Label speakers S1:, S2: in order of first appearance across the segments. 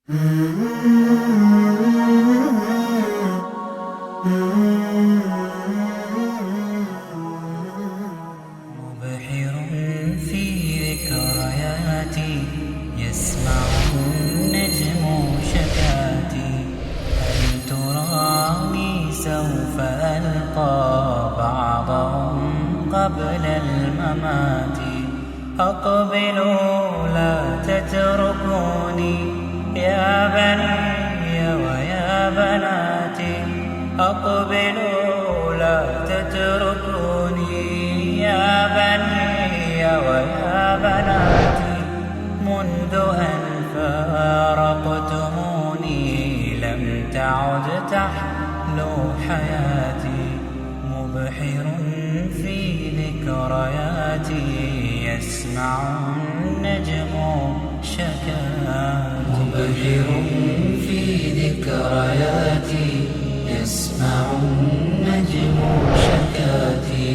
S1: مبحر في ذكرياتي يسمع النجم شكاتي. هل تراني سوف ألقى بعضهم قبل الممات؟ أقبلوا لا تتركوني يا بني ويا بناتي. أقبلوا لا تتركوني يا بني ويا بناتي. منذ أن فارقتموني لم تعد تحلو حياتي. مبحر في ذكرياتي يسمع النجم شكاتي.
S2: مبحر في ذكرياتي يسمع النجم شكاتي.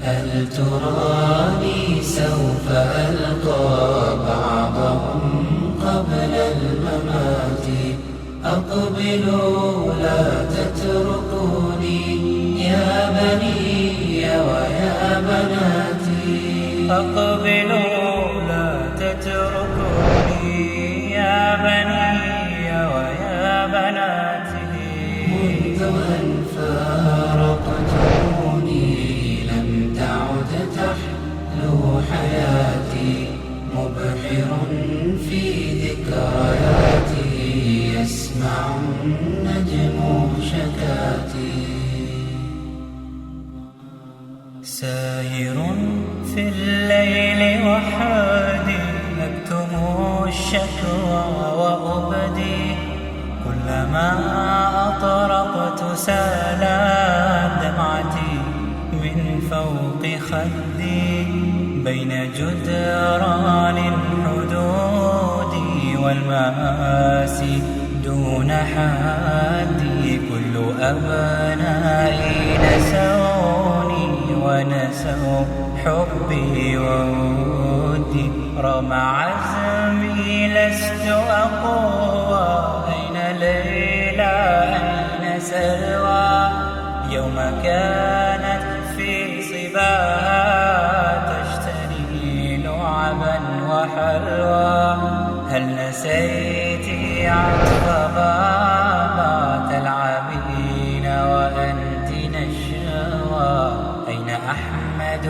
S2: هل تراني سوف ألقى بعضهم قبل الممات؟ أقبلوا لا تتركوني يا بني ويا بناتي.
S1: أقبلوا لا تتركوني يا بني ويا بناتي.
S2: منذ أن فارقتموني لم تعد تحلو حياتي. مبحر في ذكرياتي يسمع النجم شكاتي.
S1: ساهر في الليل وحدي أكتم الشكوى وأبدي. كلما أطرقت سالت دمعتي من فوق خدي. بين جدران الحدود والمآسي دون حدي. كل أبنائي نسوني ونسوا حبي وودي. رغم عزمي لست أقوى. أين ليلى أين سلوى؟ يوم كانت في صباها تشتري لعبا وحلوى. هل نسيتي عطف بابا تلعبين وأنت نشوى؟ أين أحمد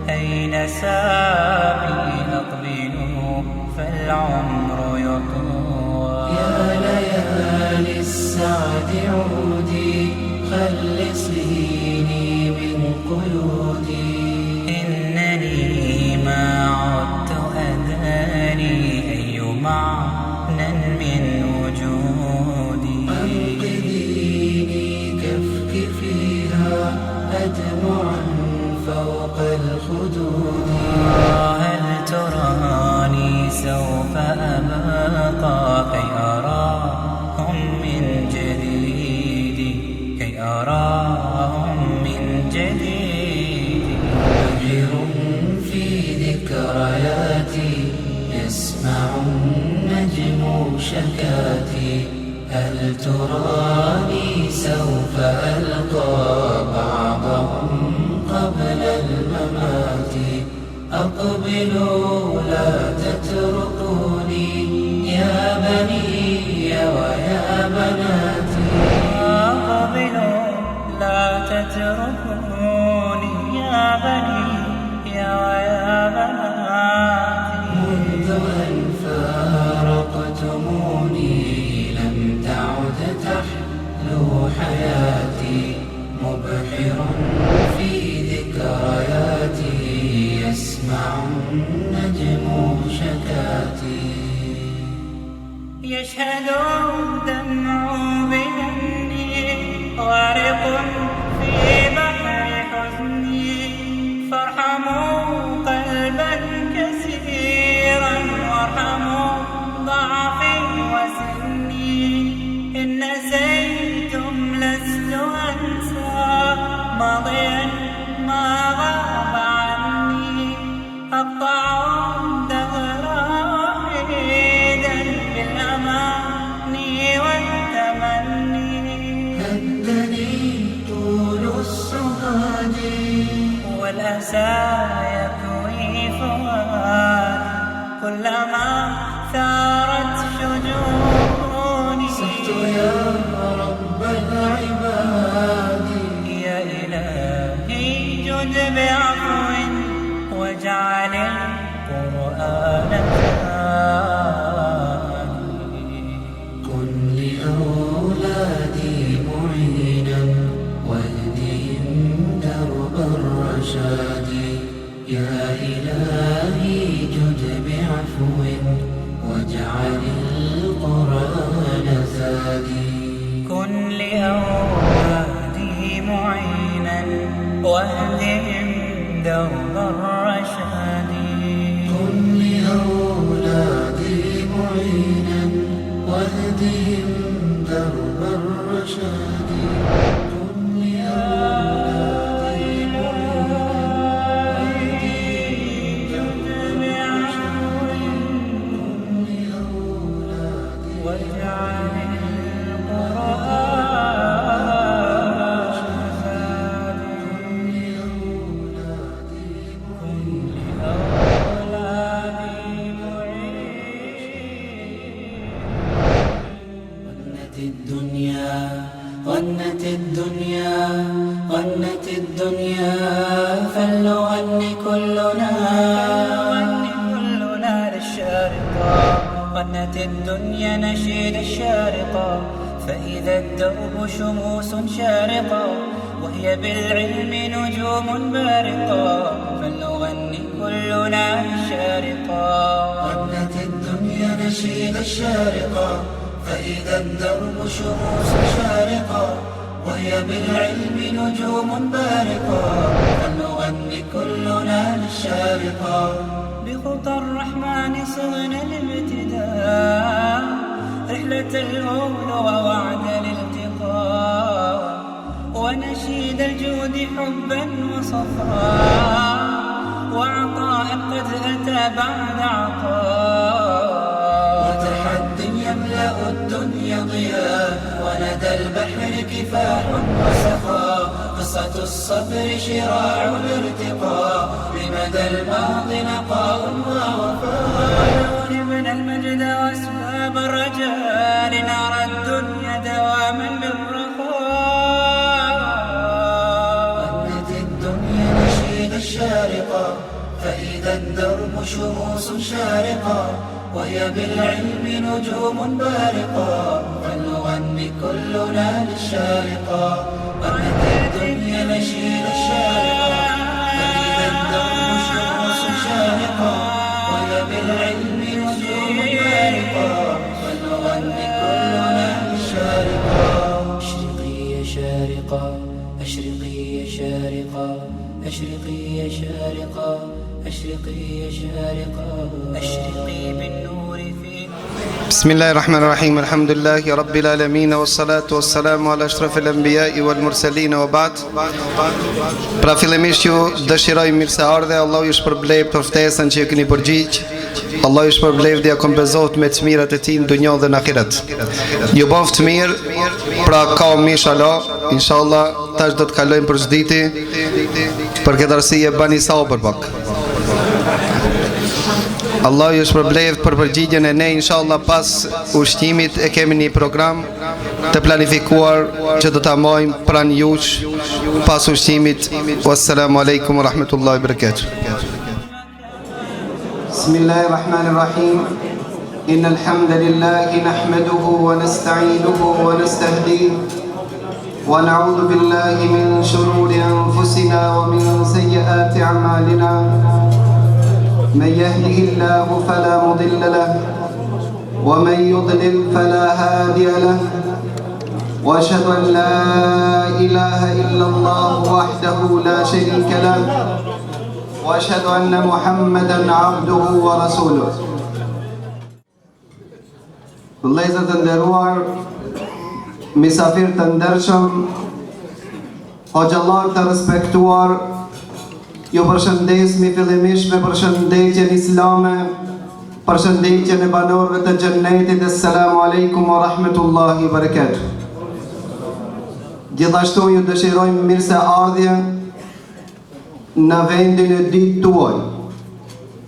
S1: أين سامي؟ أقبلوا فالعمر يطوى.
S2: يا ليالي السعد عودي خلصيني من قيودي.
S1: إنني ما عدت أداني أي معنى من وجودي.
S2: أنقذيني كفك فيها أدمعا فوق الخدود.
S1: هل تراني سوف أبقى كي أراهم من جديد؟ كي أراهم من جديد.
S2: مبحر في ذكرياتي يسمع النجم شكاتي. هل تراني سوف ألقى بعضهم قبل الممات؟ أقبلوا لا تتركوني يا بني ويا بناتي.
S1: أقبلوا لا تتركوني يا بني ويا بناتي.
S2: منذ أن فارقتموني لم تعد تحلو حياتي. مبحر في ذكرياتي يسمع النجم شكاتي.
S1: يشهد الدمع بأني غارق في بحر حزني. فارحموا قلبا كثيرا وارحموا ضعفي وسني. إن نسيتم لست أنسى ماضيا ما غاب عني. أقطع الدهر وحيدا بالأمان الحزن والتمني
S2: هدني طول السهاد
S1: والأسى يكوي فؤادي كلما ثارت شجوني
S2: صحت يا رب العباد
S1: يا إلهي جد بعفو واجعل القرآن ثاني
S2: كن لأولادي معينا واهدهم درب الرشاد يا إلهي جد بعفو واجعل القرآن زادي
S1: كن لأولادي معينا واهدهم درب الرشاد
S2: كن لأولادي معينا واهدهم درب الرشاد كن لأولادي
S1: واجعل القرآن زادي
S2: غنت الدنيا غنت الدنيا فلنغني كلنا
S1: للشارقة غنت الدنيا نشيد الشارقة فإذا الدرب شموس شارقة وهي بالعلم نجوم بارقة فلنغني كلنا للشارقة
S2: غنت الدنيا نشيد الشارقة فإذا الدرب شموس شارقة وهي بالعلم نجوم بارقة فلنغني كلنا للشارقة
S1: بخطى الرحمن صغنا الابتداء رحلة الهول ووعد الالتقاء ونشيد الجود حبا وصفاء وعطاء قد أتى بعد عطاء
S2: وتحد يملأ الدنيا ضياء وندى البحر كفاح وسخاء قصة الصبر شراع الارتقاء لمدى الماضي نقاء ووفاء
S1: من المجد واسباب الرجاء لنرى الدنيا دواما بالرخاء
S2: غنت الدنيا نشيد الشارقة فإذا الدرب شموس شارقة وهي بالعلم نجوم بارقة فلنغني كلنا للشارقة غنت الدنيا نشيد الشارقة فإذا الدرب شموس شارقة وهي بالعلم نجوم بارقة فلنغني كلنا للشارقة أشرقي يا شارقة أشرقي يا شارقة أشرقي يا شارقة أشرقي يا شارقة
S1: أشرقي بالنور في
S3: بسم الله الرحمن الرحيم الحمد لله رب العالمين والصلاة والسلام على أشرف الأنبياء والمرسلين وبعد. Pra fillimisht ju dëshiroj mirëseardhje, Allahu ju shpërblej për ftesën që ju keni përgjigj. Allahu ju shpërblej dhe ja kompenzohet me të mirat e tij në dunjë dhe në ahiret. Ju bëft mirë, pra ka inshallah, inshallah tash do të kalojmë për çditi. Për këtë arsye bani sabër pak. Allah ju shpërbleft për përgjigjen e ne, inshallah pas ushqimit e kemi një program të planifikuar që do ta marrim pranë jush pas ushqimit. Wassalamu alaikum wa rahmatullahi wa barakatuh. Bismillahirrahmanirrahim. Innal hamdalillahi nahmaduhu wa nasta'inuhu wa nastahdihi wa na'udhu billahi min shururi anfusina wa min sayyiati a'malina. من يهده الله فلا مضل له ومن يضلل فلا هادي له واشهد ان لا اله الا الله وحده لا شريك له واشهد ان محمدا عبده ورسوله. Vëllezër të nderuar, misafir të ndershëm, hoxhallar të respektuar, ju përshëndesmi fillimisht me përshëndetjen islame. Përshëndetje në banorëve të xhennetit. Assalamu alaikum wa rahmetullahi wa barakatuh. Gjithashtu ju dëshirojmë mirëseardhje në vendin e ditë tuaj.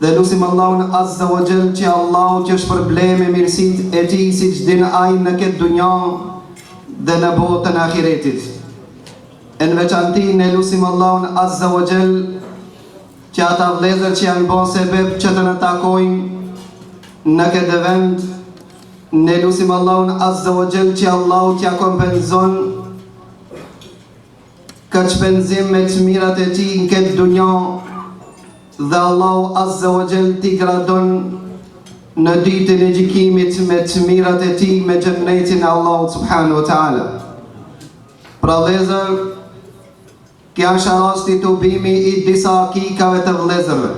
S3: Dhe lusim Allahun Azza wa Jall që Allahu që shpërblej me mirësitë e tij siç din ai në këtë dunja dhe në botën e ahiretit. Në veçanti ne lusim Allahun Azza wa Jall që ata vëllezër që janë bërë sebeb që të në takojnë në këtë vend, ne lusim Allahun Azza wa Jall që Allahu t'ja kompenzon këtë shpenzim me të mirat e tij në këtë dunja dhe Allahu Azza wa Jall t'i gradon në ditën e gjykimit me të mirat e tij me xhennetin e Allahut subhanahu wa taala. Pra vëllezër, kjo është rasti të ubimi i disa akikave të vëllezërve.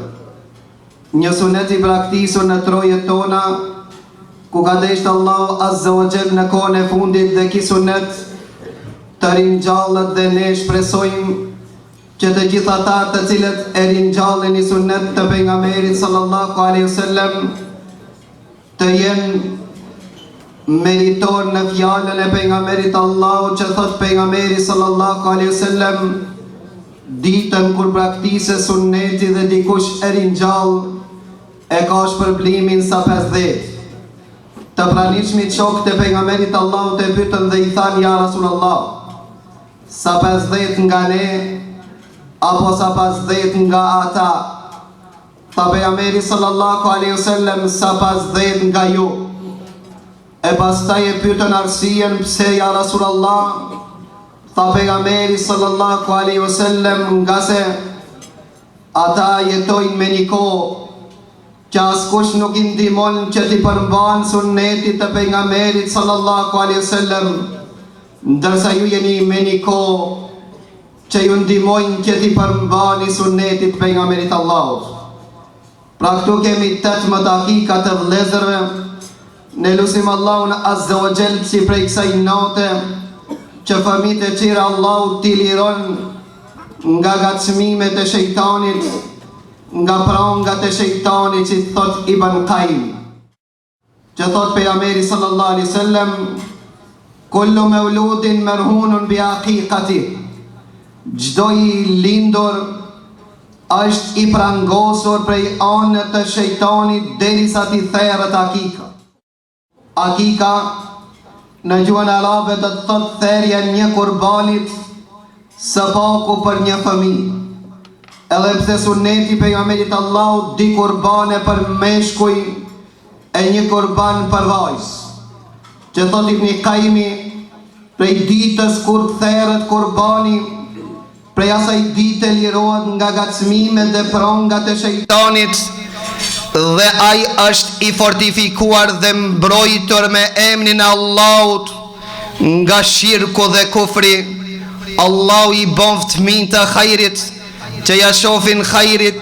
S3: Një sunet i praktisur në trojet tona, ku ka deshtë Allahu Azza wa Jall në kohën e fundit dhe ki sunet të rinjallët dhe ne shpresojmë që të gjithë ata të cilët e rinjallën i sunet të pejgamberit sallallahu alaihi wasallam të jenë meritor në fjalën e pejgamberit Allahu që thot pejgamberi sallallahu alaihi wasallam, ditën kur praktise sunneti dhe dikush e rinjall e ka shpërblimin sa 50. Të pranishmit shokët e pejgamberit Allahu të pyetën dhe i thanë, ja Rasulullah, sa 50 nga ne apo sa 50 nga ata? Tha pejgamberi sallallahu alaihi wasallam, sa 50 nga ju. E pastaj e pyetën arsyen pse ja Rasulullah? Tha pejgamberi sallallahu alaihi wasallam, nga se ata jetojnë me një kohë që askush nuk i ndihmon që t'i përmban sunnetit të pejgamberit sallallahu alaihi wasallam, ndërsa ju jeni me një kohë që ju ndihmojnë që t'i përmbani sunnetit të pejgamberit Allahut. Pra këtu kemi 18 akika të vëllezërve. Ne lusim Allahun Azza wa Jall që prej kësaj note që fëmijët e qira Allahu t'i liron nga gacmimet e shejtanit, nga prangat e shejtanit që thot Ibn Qayyim, që thot pejgamberi sallallahu alaihi wasallam, kullu mauludin marhunun bi aqiqati, çdo i lindur është i prangosur prej anët të shejtanit derisa t'i therrët akika. Akika në gjuhën arabe do të thot therrja një kurbanit së paku për një fëmijë. Edhe pse sunneti pejgamberit Allahut di kurbane për meshkuj e një kurban për vajzë. Që thot Ibn Qayyimi, prej ditës kur therrët kurbani, prej asaj dite lirohet nga gacmimet dhe prangat e shejtanit dhe ai është i fortifikuar dhe mbrojtur me emrin e Allahut nga shirku dhe kufri. Allahu i bën ftëmin të hajrit që ja shofin hajrit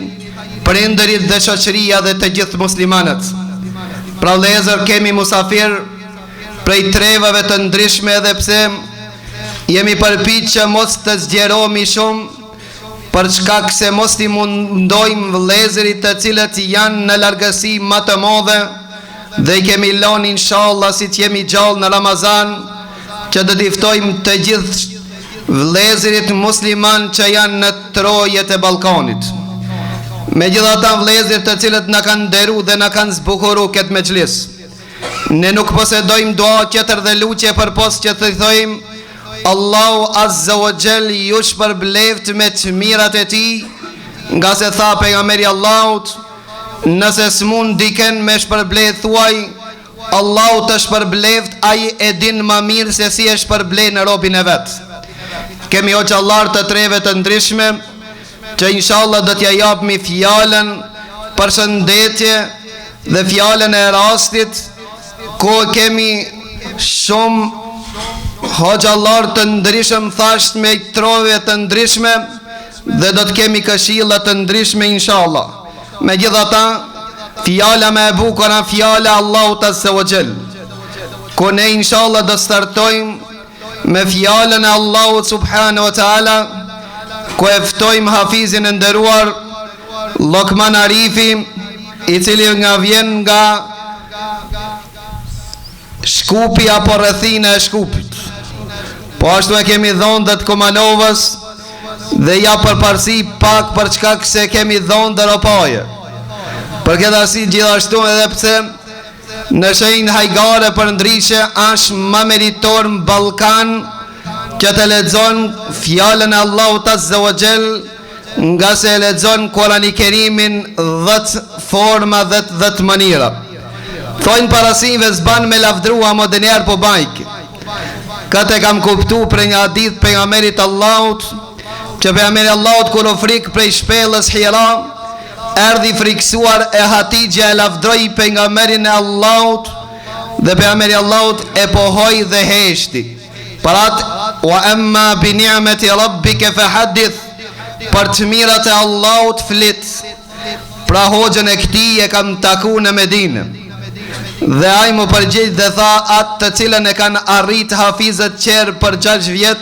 S3: prindërit dhe shoqëria dhe të gjithë muslimanët. Pra vëllezër, kemi musafir prej trevave të ndryshme, edhe pse jemi përpiqur që mos të zgjerohemi shumë për shkak se mos i mundojmë vëllezërit të cilët janë në largësi më të madhe dhe i kemi lënë inshallah si të jemi gjallë në Ramazan që do t'i ftojmë të gjithë vëllezërit musliman që janë në trojet e Ballkanit. Megjithatë vëllezërit të cilët na kanë nderu dhe na kanë zbukuruar këtë mexhlis, ne nuk posedojmë dua tjetër dhe lutje përpos që të thojmë Allahu Azza wa Jall ju shpërbleft me të mirat e tij, nga se tha pejgamberi Allahut, nëse s'mund diken me shpërblet thuaj Allahu të shpërbleft, ai e din më mirë se si e shpërblen në robin e vet. Kemi hoxhallar të treve të ndryshme që inshallah do t'ja japmi fjalën përshëndetje dhe fjalën e rastit, ku kemi shumë hoxhallar të ndryshëm thasht me trove të ndryshme dhe do të kemi këshilla të ndryshme inshallah. Megjithatë, fjala më e bukur është fjala Allahut Azza wa Jall, ku ne inshallah do startojmë me fjalën e Allahut subhanahu wa taala, ku e ftojmë hafizin e nderuar Lokman Arifi i cili nga vjen nga Shkupi apo rrethina e Shkupit. Po ashtu e kemi dhondët Kumanovës dhe ja përparësi pak për çka se kemi dhondë Ropaje. Për këtë arsye gjithashtu edhe pse në shenjë hajgare për ndryshe është më meritor në Ballkan që të lexon fjalën e Allahut Azza wa Jall, nga se e lexon Kur'anin e Kerimin 10 forma 10 mënyra. Thojnë parasive zban me lavdrua moderner po bajk. Këtë e kam kuptu për një hadith pejgamberit Allahut, që pejgamberi Allahut kur u frik prej shpellës Hira, erdhi friksuar e Hatixha e lavdroi pejgamberin e Allahut dhe pejgamberi Allahut e pohoi dhe heshti. Parat wa amma bi ni'mati rabbika fahaddith, për të mirat e Allahut flit. Pra hoxhën e këtij e kam taku në Medinë. Dhe ai më përgjigj dhe tha atë të cilën e kanë arrit hafizët qerë për 6 vjet,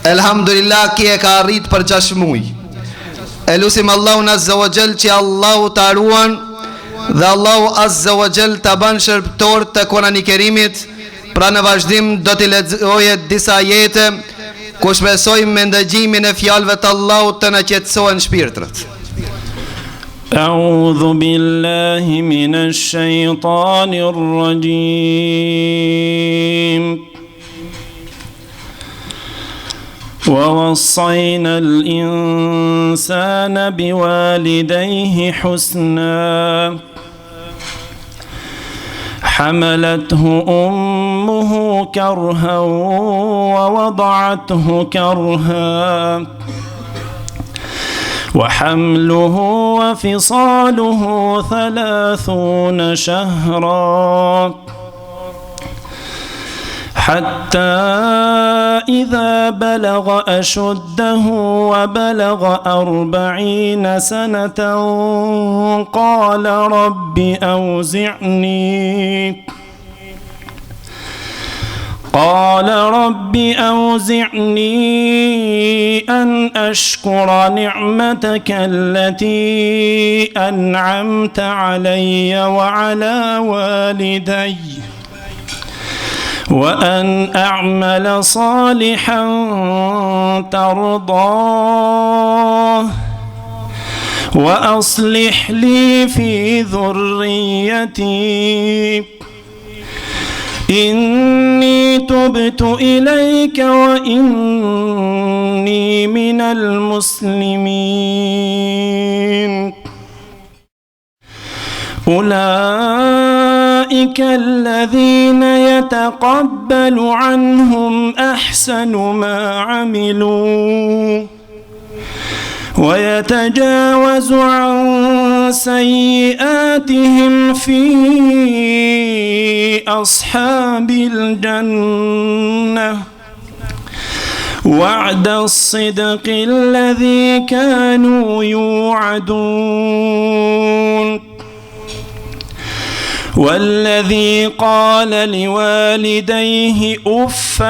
S3: elhamdulillah ki e ka arrit për 6 muj. E lusim Allahun Azza wa Jall që Allahu ta ruan dhe Allahu Azza wa Jall ta ban shërbëtor të Kur'anit Kerimit. Pra në vazhdim do t'i lexoje disa ajete ku shpresojmë me ndëgjimin e fjalëve të Allahut të na qetësohen shpirtrat.
S4: أعوذ بالله من الشيطان الرجيم ووصينا الإنسان بوالديه حسنا حملته أمه كرها ووضعته كرها وحمله وفصاله 30 شهرا حتى إذا بلغ أشده وبلغ 40 سنة قال رب أوزعني أن أشكر نعمتك التي أنعمت علي وعلى والدي وأن أعمل صالحا ترضاه وأصلح لي في ذريتي إني تبت إليك وإني من المسلمين أولئك الذين يتقبل عنهم أحسن ما عملوا ويتجاوز عن سيئاتهم في أصحاب الجنة وعد الصدق الذي كانوا يوعدون والذي قال لوالديه أف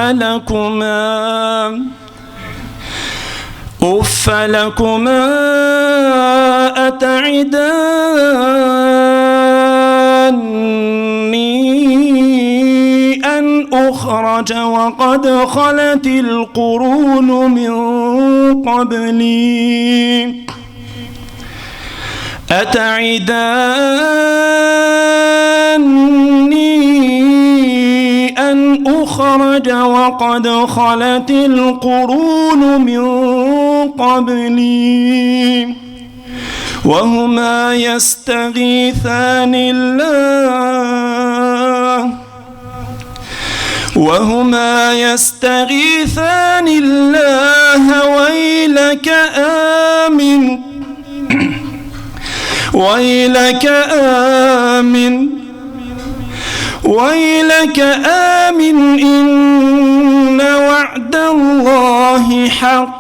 S4: لكما أتعداني أن أخرج وقد خلت القرون من قبلي أن أخرج وقد خلت القرون من قبلي وهما يستغيثان الله ويلك آمن إن وعد الله حق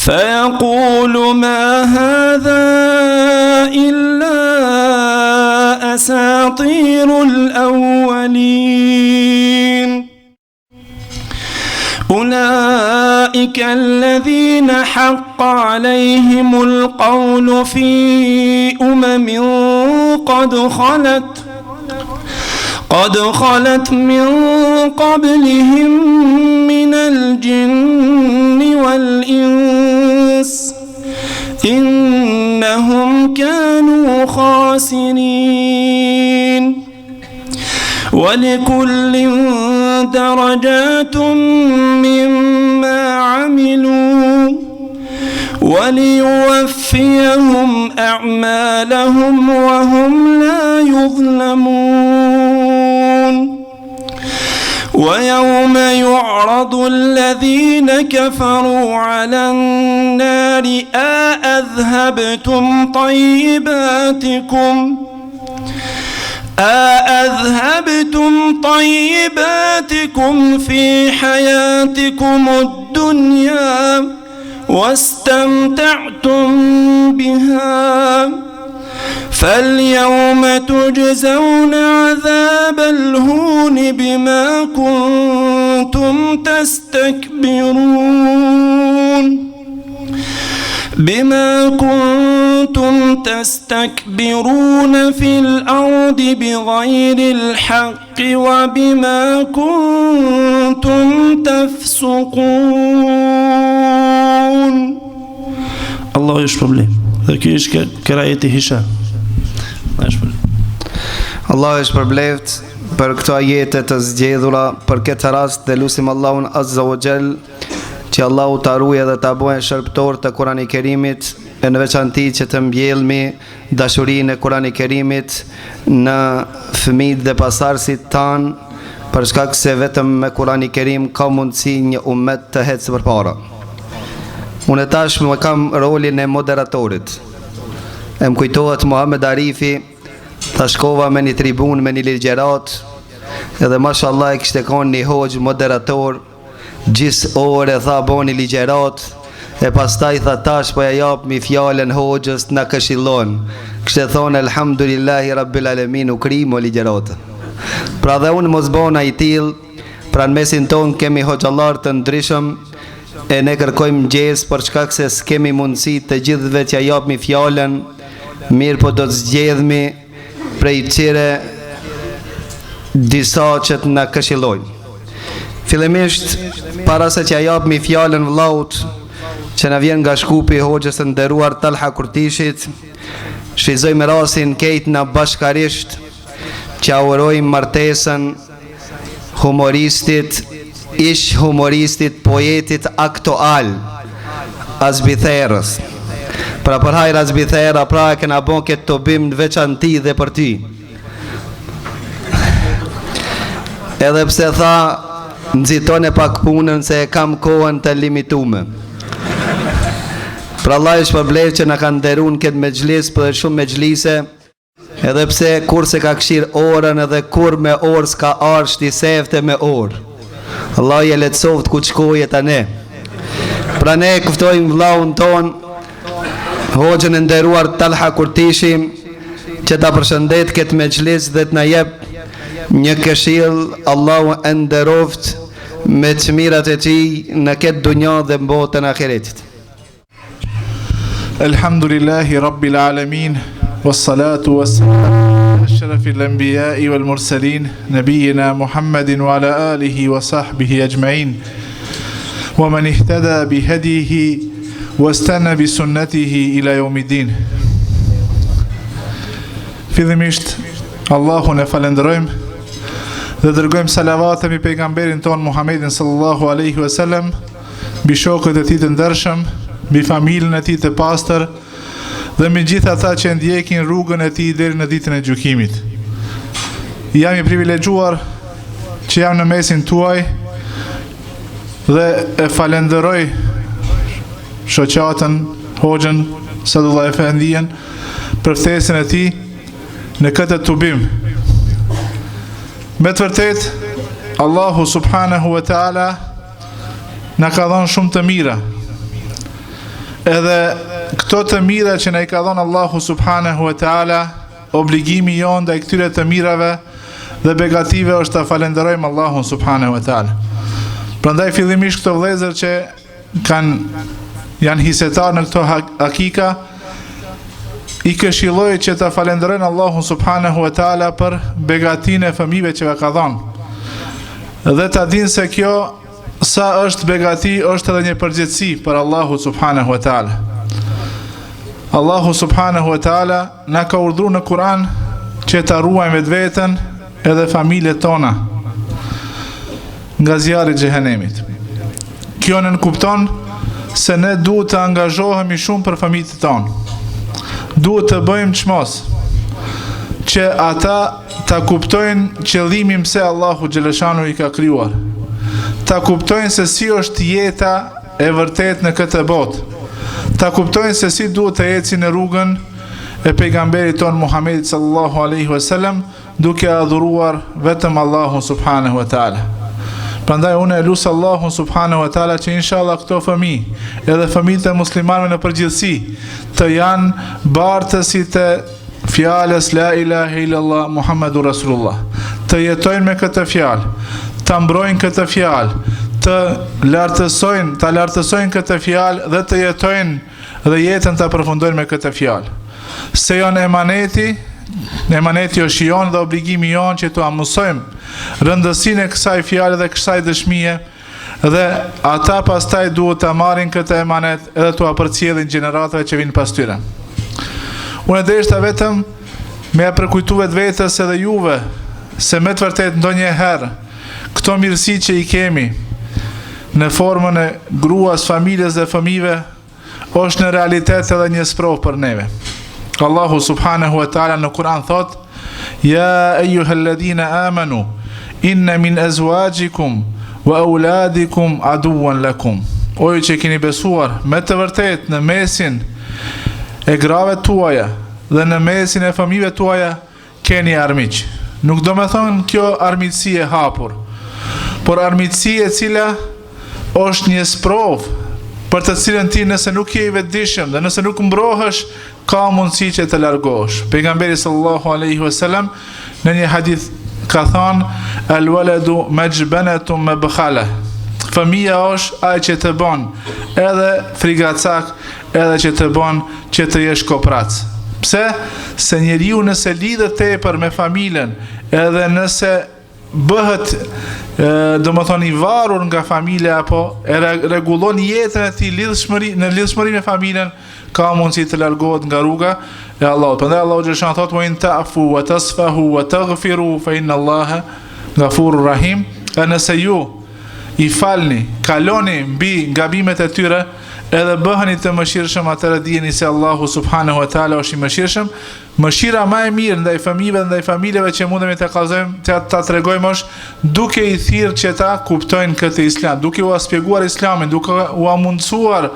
S4: فيقول ما هذا إلا أساطير الأولين أولئك أولئك الذين حق عليهم القول في قد خلت من قبلهم من الجن والإنس إنهم كانوا خاسرين ولكل درجات مما عملوا وليوفيهم أعمالهم وهم لا يظلمون ويوم يعرض الذين كفروا على النار أأذهبتم طيباتكم في حياتكم الدنيا واستمتعتم بها فاليوم تجزون عذاب الهون بما كنتم تستكبرون في الأرض بغير الحق وبما كنتم تفسقون.
S5: الله يشفر لي ذكيش كراية هشام.
S3: Allah është përbleft për këto ajete të zgjedhura për këtë rast dhe lutim Allahun Azza wa Jall që Allahu ta ruajë dhe ta bëjë shërbëtor të Kurani Kerimit e në veçanti që të mbjellmi dashurinë e Kurani Kerimit në fëmijët dhe pasardhësit tan për shkak se vetëm me Kurani Kerim ka mundësi një ummet të ecë përpara. Unë tash më kam rolin e moderatorit. E më kujtohet Muhammed Arifi, ta shkova me një tribun, me një ligjerat, edhe mashallah e kishte kon një hoxh moderator, gjys orë tha boni ligjerat, e pastaj tha tash po ja jap mi fjalën hoxhës na këshillon. Kishte thonë elhamdulillahi rabbil alamin u krimo ligjerat. Pra dhe unë mos bona i till, pra në mesin ton kemi hoxhallar të ndryshëm e ne kërkojmë gjes për shkak se s'kemi mundësi të gjithëve që ja jap mi fjalën, mirë po do të zgjedhmi prej tyre disa që të na këshillojnë. Fillimisht, para se që ja jap mi fjalën vllaut që na vjen nga shkupi i hoxhës së nderuar Talha Kurtishit, shfrytëzojmë rastin kejt na bashkarisht që aurojmë martesën humoristit, ish humoristit, poetit aktual Azbitherës. Pra për hajra Azbithera, pra e kena bon këtë të bim në veçanti dhe për ty. Edhe pse tha, nxitone pak punën se e kam kohën të limitume. Pra Allah është përblej që na kanë nderun këtë mexhlis për shumë mexhlise, edhe pse kur se ka këshir orën edhe kur me orë s'ka arsht i sefte me orë. Allah je letësoft ku qkoje të ne. Pra ne këftojmë vllaun ton, hoxhën e nderuar Talha Kurtishi, që ta përshëndet këtë mexhlis dhe të na jep një këshill. Allahu e nderoft me të mirat e tij në këtë dunja dhe në botën e ahiretit.
S6: Elhamdulillahi Rabbil Alamin, wassalatu wassalamu ala ashrafil anbiya'i wal mursalin, nabiyina Muhammedin wa ala alihi wa sahbihi ajma'in, wa man ihtada bi hadihi واستنى بسنته إلى يوم الدين. Fillimisht Allahun e falenderojmë dhe dërgojmë salavate mbi pejgamberin ton Muhammedin sallallahu alaihi wasallam, mbi shokët e tij të ndershëm, mbi familjen e tij të pastër dhe mbi gjithë ata që ndjekin rrugën e tij deri në ditën e gjykimit. Jam i privilegjuar që jam në mesin tuaj dhe e falenderoj shoqatën, hoxhën Sadullah Efendian për ftesën e tij në këtë tubim. Me të vërtet, Allahu subhanahu wa ta'ala na ka dhënë shumë të mira. Edhe këto të mira që na i ka dhënë Allahu subhanahu wa ta'ala, obligimi jon ndaj këtyre të mirave dhe begative është ta falenderojmë Allahun subhanahu wa ta'ala. Prandaj fillimisht këto vëllezër që janë hisetar në këto hakika, i këshilloj që të falenderojnë Allahun subhanahu wa taala për begatinë e fëmijëve që ka dhënë. Dhe ta dinë se kjo sa është begati, është edhe një përgjegjësi për Allahu subhanahu wa taala. Allahu subhanahu wa taala na ka urdhëruar në Kur'an që ta ruajmë vetveten edhe familjet tona nga zjarri i xhehenemit. Kjo nënkupton se ne duhet të angazhohemi shumë për familjet tonë. Duhet të bëjmë çmos që ata ta kuptojnë qëllimin pse Allahu xhaleshanu i ka krijuar. Ta kuptojnë se si është jeta e vërtet në këtë botë. Ta kuptojnë se si duhet të ecin në rrugën e pejgamberit ton Muhamedit sallallahu alaihi wasallam, duke adhuruar vetëm Allahun subhanahu wa taala. Prandaj unë e lusë Allahun subhanahu wa taala që inshallah këto fëmijë edhe familjet e muslimanëve në përgjithësi të janë bartësit të fjalës la ilaha illallah Muhammadur Rasulullah, të jetojnë me këtë fjalë, të mbrojnë këtë fjalë, të lartësojnë këtë fjalë dhe të jetojnë dhe jetën të përfundojnë me këtë fjalë. Se janë emaneti është jonë dhe obligimi jonë që të mësojmë rëndësinë e kësaj fjale dhe kësaj dëshmie, dhe ata pastaj duhet të marrin këtë emanet edhe të përcjellin gjeneratave që vinë pas tyre. Unë deshta vetëm me përkujtu vetës edhe juve se me të vërtet ndonjëherë këto mirësi që i kemi në formën e gruas, familjes dhe fëmijëve është në realitet edhe një sprovë për neve. Allahu subhanahu wa taala në Kur'an thot: "Ya ayyuhalladhina amanu inna min azwajikum wa auladikum aduwwan lakum." O ju që keni besuar, me të vërtet në mesin e grave tuaja dhe në mesin e fëmijëve tuaja keni armiq. Nuk do me thonë kjo armiqësi e hapur, por armiqësi e cila është një sprovë për të cilën ti nëse nuk je i vetëdijshëm dhe nëse nuk mbrohesh, ka mundësi që të largohesh. Pejgamberi sallallahu alaihi wasallam në një hadith ka thënë: "Al waladu majbanatun mabkhala." Fëmia është ai që të bën edhe frigacak, edhe që të bën që të jesh koprac. Pse? Se njeriu nëse lidhet tepër me familjen, edhe nëse bëhet domethënë i varur nga familja apo e rregullon jetën e tij në lidhshmëri me familjen, ka mundësi të largohet nga rruga e Allahut. Prandaj Allahu xhaleshan thot: "Wa in ta'fu wa tasfahu wa taghfiru fa inna Allaha ghafurur rahim." E nëse ju i falni, kaloni mbi gabimet e tyre edhe bëheni të mëshirshëm, atëherë dijeni se Allahu subhanahu wa taala është i mëshirshëm. Mëshira më e mirë ndaj fëmijëve dhe ndaj familjeve që mundemi të kallëzojmë, ta tregojmë është duke i thirrë që ta kuptojnë këtë islam, duke u shpjeguar islamin, duke u mundsuar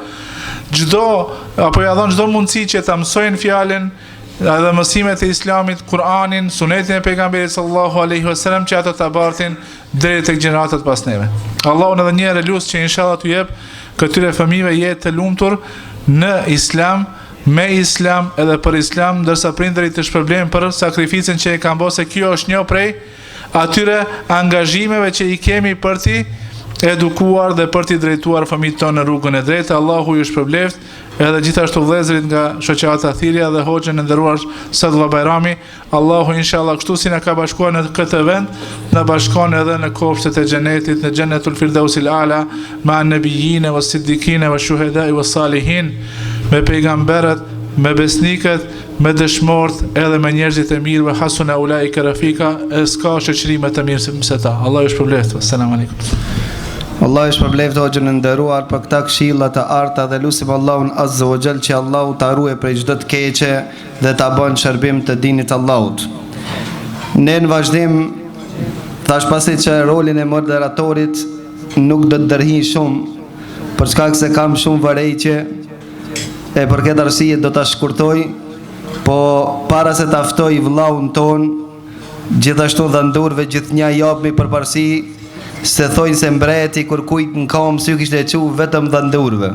S6: apo ja dhënë çdo mundësi që ta mësojnë fjalën edhe mësimet e islamit, Kur'anin, sunetin e pejgamberit sallallahu alaihi wasallam, që ato ta bartin deri tek gjeneratat pas neve. Allahu edhe një herë lut që inshallah t'u jep këtyre fëmijëve jetë të lumtur në islam, me islam edhe për islam, ndërsa prindërit të shpërblen për sakrificën që e kanë bërë, se kjo është një prej atyre angazhimeve që i kemi për ti edukuar dhe për t'i drejtuar fëmijët tonë në rrugën e drejtë. Allahu ju shpërbleft, edhe gjithashtu vëllezërit nga shoqata Thirrja dhe hoxhën e nderuar Sadullah Bajrami. Allahu inshallah kështu si na ka bashkuar në këtë vend, na bashkon edhe në kopshtet e xhenetit, në Jannatul Firdausil A'la, ma an-nabiyyin wa siddiqin wa shuhada wa salihin, me pejgamberët, me besnikët, me dëshmorët, edhe me njerëzit e mirë, wa hasuna ulaika rafika, s'ka shoqëri më të mirë se ta. Allahu ju shpërbleft. Asalamu alaykum.
S3: Allah është përbleft hoxhën e nderuar për këta këshilla të arta, dhe lusim Allahun azza wa jall që Allahu ta ruaj prej çdo të keqe dhe ta bën shërbim të dinit Allahut. Ne në vazhdim thash pasi që rolin e moderatorit nuk do të dërhi shumë, për shkak se kam shumë vërejtje, e për këtë arsye do ta shkurtoj, po para se ta ftoj vëllaun ton, gjithashtu dhe ndurve gjithnjë japmi përparësi, se thojnë se mbreti kur kujt në kam sy kishte qu vetëm dhëndurve.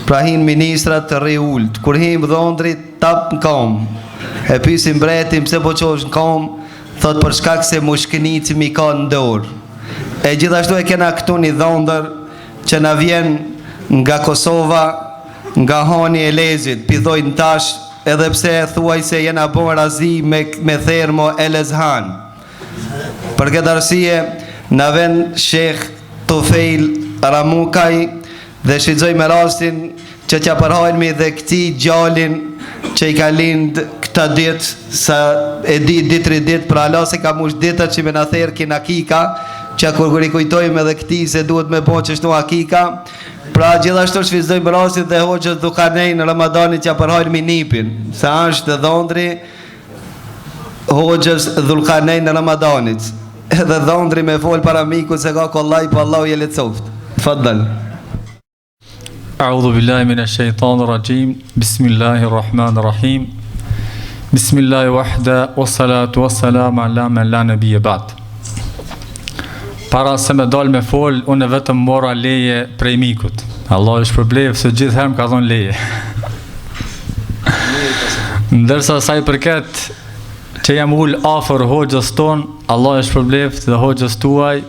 S3: Pra hin ministrat të rriult, kur hin dhondrit tap në kam, e pysim mbretin pse po qosh në kam, thot për shkak se mushkënici mi ka në dorë. E gjithashtu e kena këtu një dhondër që na vjen nga Kosova, nga Hani e Lezit, pidhojnë tash, edhe pse e thuaj se jena bon razi me thermo e lezhan. Për këtë arsye, në vend Shekh Tufejl Ramukaj dhe shizoj me rastin që që përhajnëmi dhe këti gjallin që i ka lind këta dit, sa e ditri dit, pra Allah se ka mush ditët që me në therë kina kika, që kur i kujtojmë edhe këti se duhet me bo që shtu akika, pra gjithashtu shvizdojmë rastin dhe hoqës Dhukanej në Ramadanit që përhajnëmi nipin, sa është dhondri hoqës Dhukanej në Ramadanit, edhe dhondri me fol para miku se ka kollaj pa Allah u jeli coft. Tfaddal.
S7: أعوذ بالله من الشيطان الرجيم بسم الله الرحمن الرحيم بسم الله وحده والصلاة والسلام على من لا نبي بعد. Para se me dal me fol, unë vetëm mora leje prej mikut. Allah është përblevë se gjithë më ka thonë leje. Ndërsa sa i përket që jam ull afër hoxhës ton, Allah është përblevë dhe hoxhës tuaj,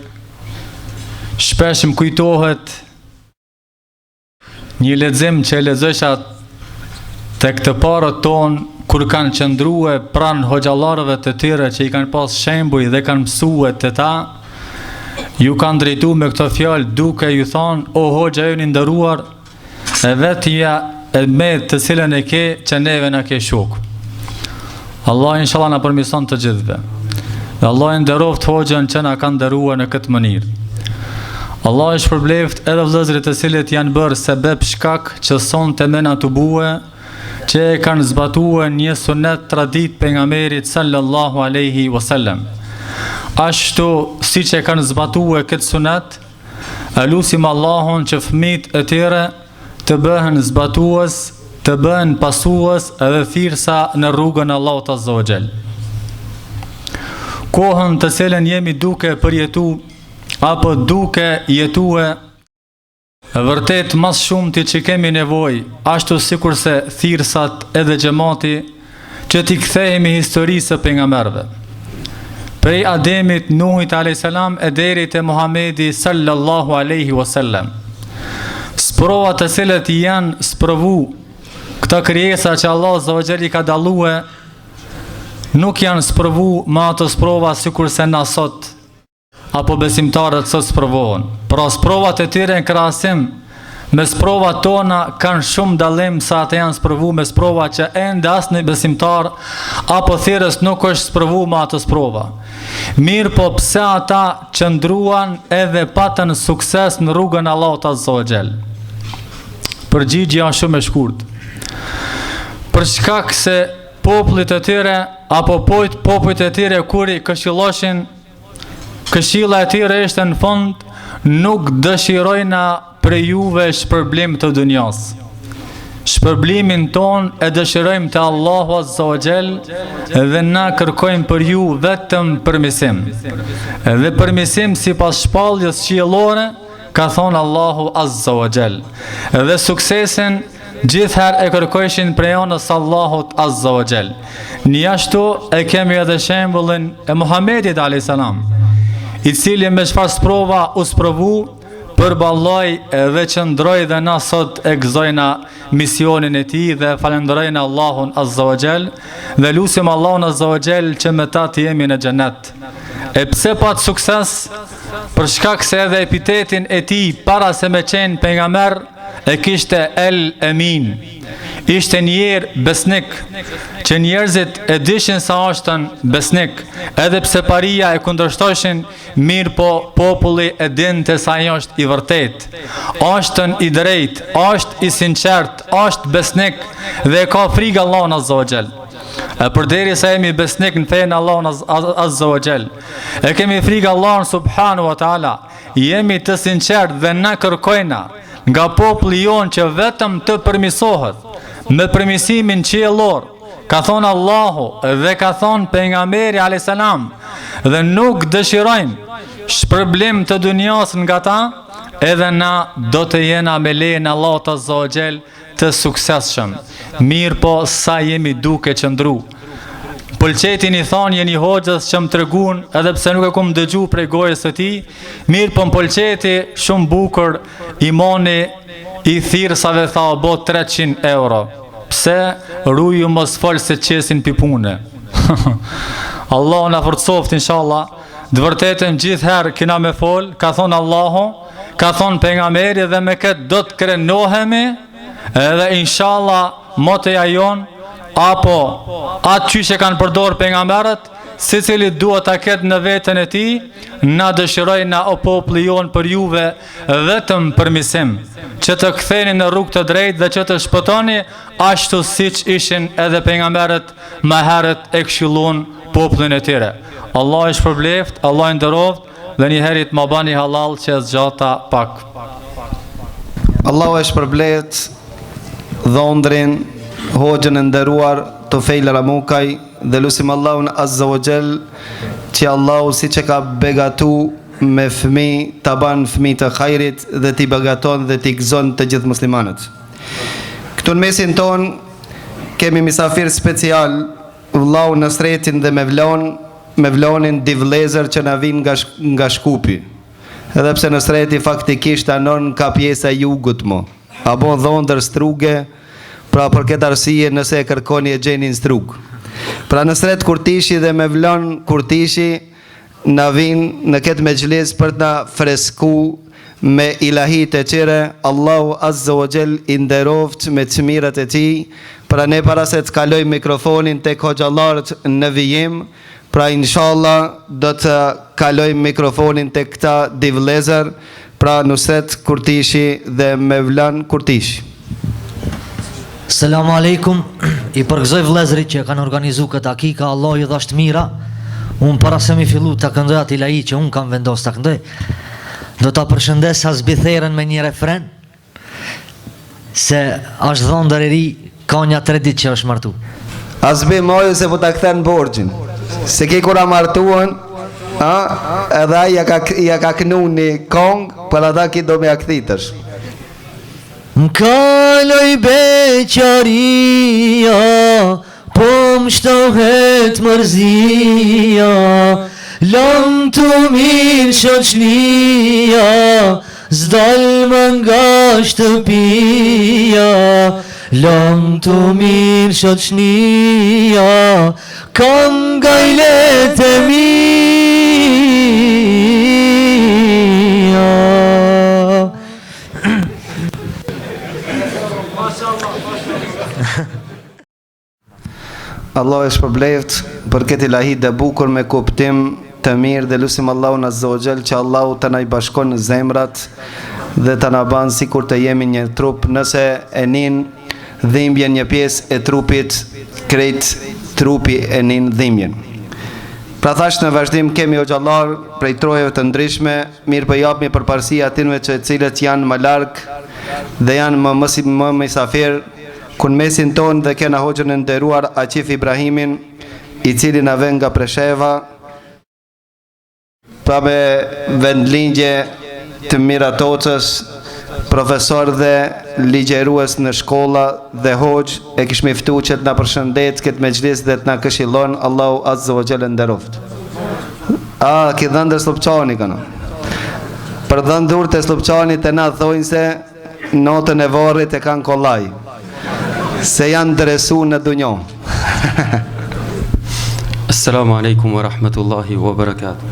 S7: shpesh më kujtohet një lexim që e lexojsha te këtë parët ton kur kanë qëndrue pranë hoxhallarëve të tyre që i kanë pas shembuj dhe kanë mësue të ta, ju kanë drejtu me këto fjalë duke ju thonë: o hoxha joni nderuar, e vetja e me të cilën e ke që neve na ke shok. Allah inshallah na përmirëson të gjithëve. Dhe Allah e nderoft hoxhën që na ka nderuar në këtë mënyrë. Allah është përbleft edhe vëllezërit të cilët janë bërë sebeb shkak që son të mena të bue, që e kanë zbatue një sunet tradit pejgamberit sallallahu alaihi wasallam. Ashtu si që e kanë zbatue këtë sunet, e lusim Allahun që fëmijët e tyre të bëhen zbatues, të bëhen pasues edhe thirrsa në rrugën e Allahut azza wa jall. Kohën të cilën jemi duke përjetu apo duke jetue, vërtet mas shumë ti që kemi nevoj, ashtu sikurse thirrsat edhe xhamati, që ti kthehemi historisë pejgamberëve. Prej Ademit, Nuhit a.s. e deri te Muhamedi sallallahu alaihi wasallam. Sprova të cilët janë sprovu këta krijesa që Allah azza wa jall i ka dallue, nuk janë sprovu me ato sprova sikurse na sot apo besimtarët sot sprovohen. Pra sprovat e tyre në krahasim me sprovat tona kanë shumë dallim sa ata janë sprovu me sprova që ende asnjë besimtar apo thirrës nuk është sprovu me ato sprova. Mirë po pse ata qëndruan edhe patën sukses në rrugën e Allahut azza wa jall? Përgjigjja është shumë e shkurtë. Për shkak se popullit e tyre apo popujt e tyre kur i këshilloshin, këshilla e tyre ishte në fund nuk dëshirojna për juve shpërblim të dunjas. Shpërblimin ton e dëshirojmë të Allahu azza wa jall dhe na kërkojmë për ju vetëm përmirësim. Dhe përmirësim sipas shpalljes qiellore, ka thonë Allahu azza wa jall. Dhe suksesin gjithherë e kërkojshin prej anës Allahut azza wa jall. Njashtu e kemi edhe shembullin e Muhamedit alayhis salam, i cili me çfarë sprova u sprovu, përballoi dhe qëndroi dhe na sot e gëzojna misionin e tij dhe falenderojna Allahun azza wa jall dhe lutim Allahun azza wa jall që me ta të jemi në xhenet. E pse pat sukses? Për shkak se edhe epitetin e tij para se me qenë pejgamber e kishte El Emin. Ishte njerë besnik, që njerëzit e dishin sa ashtën besnik, edhe pse paria e kundërshtoshin, mirë po populli e dinte sa ajo është i vërtet, ashtën i drejt, ashtë i sinqert, ashtë besnik dhe ka frikë Allahun azza wa jall. E përderi sa jemi besnik në fejnë Allahun azza wa jall, e kemi frikë Allahun subhanu wa ta'ala, jemi të sinqert dhe na kërkojna nga populli jon që vetëm të përmisohet me përmisimin qiellor, ka thonë Allahu dhe ka thonë pejgamberi alayhis salam, dhe nuk dëshirojnë shpërblim të dunjas nga ta, edhe na do të jena me lejen e Allahut azza wa jall të suksesshëm. Mirë po sa jemi duke qëndru. Pëlqetin i thonë jeni hoxhës që më tregun, edhe pse nuk e kom dëgju prej gojës së tij, mirë po më pëlqeti shumë bukur imani I thirrsave tha o bot 300 euro. Pse? Ruju mos fol se qesin pi pune. Allahu na forcoft inshallah. Dë vërtetën gjithherë kina me fol, ka thonë Allahu, ka thonë pejgamberi dhe me këtë do të krenohemi, edhe inshallah moteja jon apo atë qyshe kanë përdor pejgamberët, secili duhet ta ketë në veten e tij. Na dëshiroj na o populli jon për juve vetëm përmirësim, që të ktheheni në rrugë të drejtë dhe që të shpëtoni ashtu siç ishin edhe pejgamberët më herët e këshilluan popullin e tyre. Allah është përbleft, Allah është nderoft, dhe një herit më bani halal që zgjata pak.
S3: Allah është përbleft, dhondrin, hoxhën e nderuar Tufejl Ramukaj, dhe lusim Allahun Azza wa Jall që Allahu si që ka begatu me fëmi, të banë fëmi të khajrit dhe t'i begaton dhe t'i gëzon të gjithë muslimanët. Këtu në mesin ton kemi misafir special, vllau në sretin dhe me vlonin di vlezër që na vinë nga Shkupi. Edhe pse në sreti faktikisht anon ka pjesa jugut mo. Apo dhondër struge, pra për këtë arsye nëse e kërkoni e gjeni në strug. Pra në sret Kurtishi dhe me vlon Kurtishi na vinë në këtë mexhlis për të na fresku me ilahit e qire. Allahu Azza wa Jall i nderoft me të mirat e tij. Pra ne para se të kaloj mikrofonin tek hoxhallarët në vijim, pra inshallah do të kaloj mikrofonin tek këta di vëllezër, pra Nusret Kurtishi dhe Mevlan Kurtishi.
S8: Selamu alaikum, i përgëzoj vëllezërit që kanë organizu këtë akika, Allah i dhashtë mira. Unë para se mi fillu të këndoj ati laji që unë kam vendos të këndoj, do të përshëndes Hasbitheren me një refren, se është dhondër e ri, ka një 3 ditë që është martu.
S3: Hasbi moju se po ta kthen borxhin. Se ke kura martuan, edhe ja ka kënu një kong, për ata ki do me akthitësh.
S8: M'kaloj beqaria, po m'shtohet mërzia, lam të mirë shoqnia, zdal më nga shtëpia, lam të mirë shoqnia, kam gajlet e mia.
S3: Allah është përbleft për këtë ilahi dhe bukur me kuptim të mirë, dhe lusim Allahun Azza wa Jall që Allahu të na i bashkon në zemrat dhe të na banë si kur të jemi një trup. Nëse e nin dhimbjen një pjesë e trupit, krejt trupi e nin dhimbjen. Pra thash në vazhdim kemi hoxhallar prej trojeve të ndryshme, mirë për japmi për parësi atinve që cilët janë më largë dhe janë më misafir. Kun mesin ton dhe kena hoxhën e nderuar Aqif Ibrahimin, i cili na vjen nga Presheva, pra me vendlingje të Miratocës, profesor dhe ligjerues në shkolla dhe hoxh, e kishme ftu që të na përshëndet këtë mexhlis dhe të na këshillon. Allahu Azza wa Jall nderoft. Ki dhëndër slupçani kana. Për dhëndur të slupçani të na thojnë se notën e varrit e kanë kollaj, se janë dresu në dunjo.
S9: Assalamu alaikum wa rahmatullahi wa barakatuh.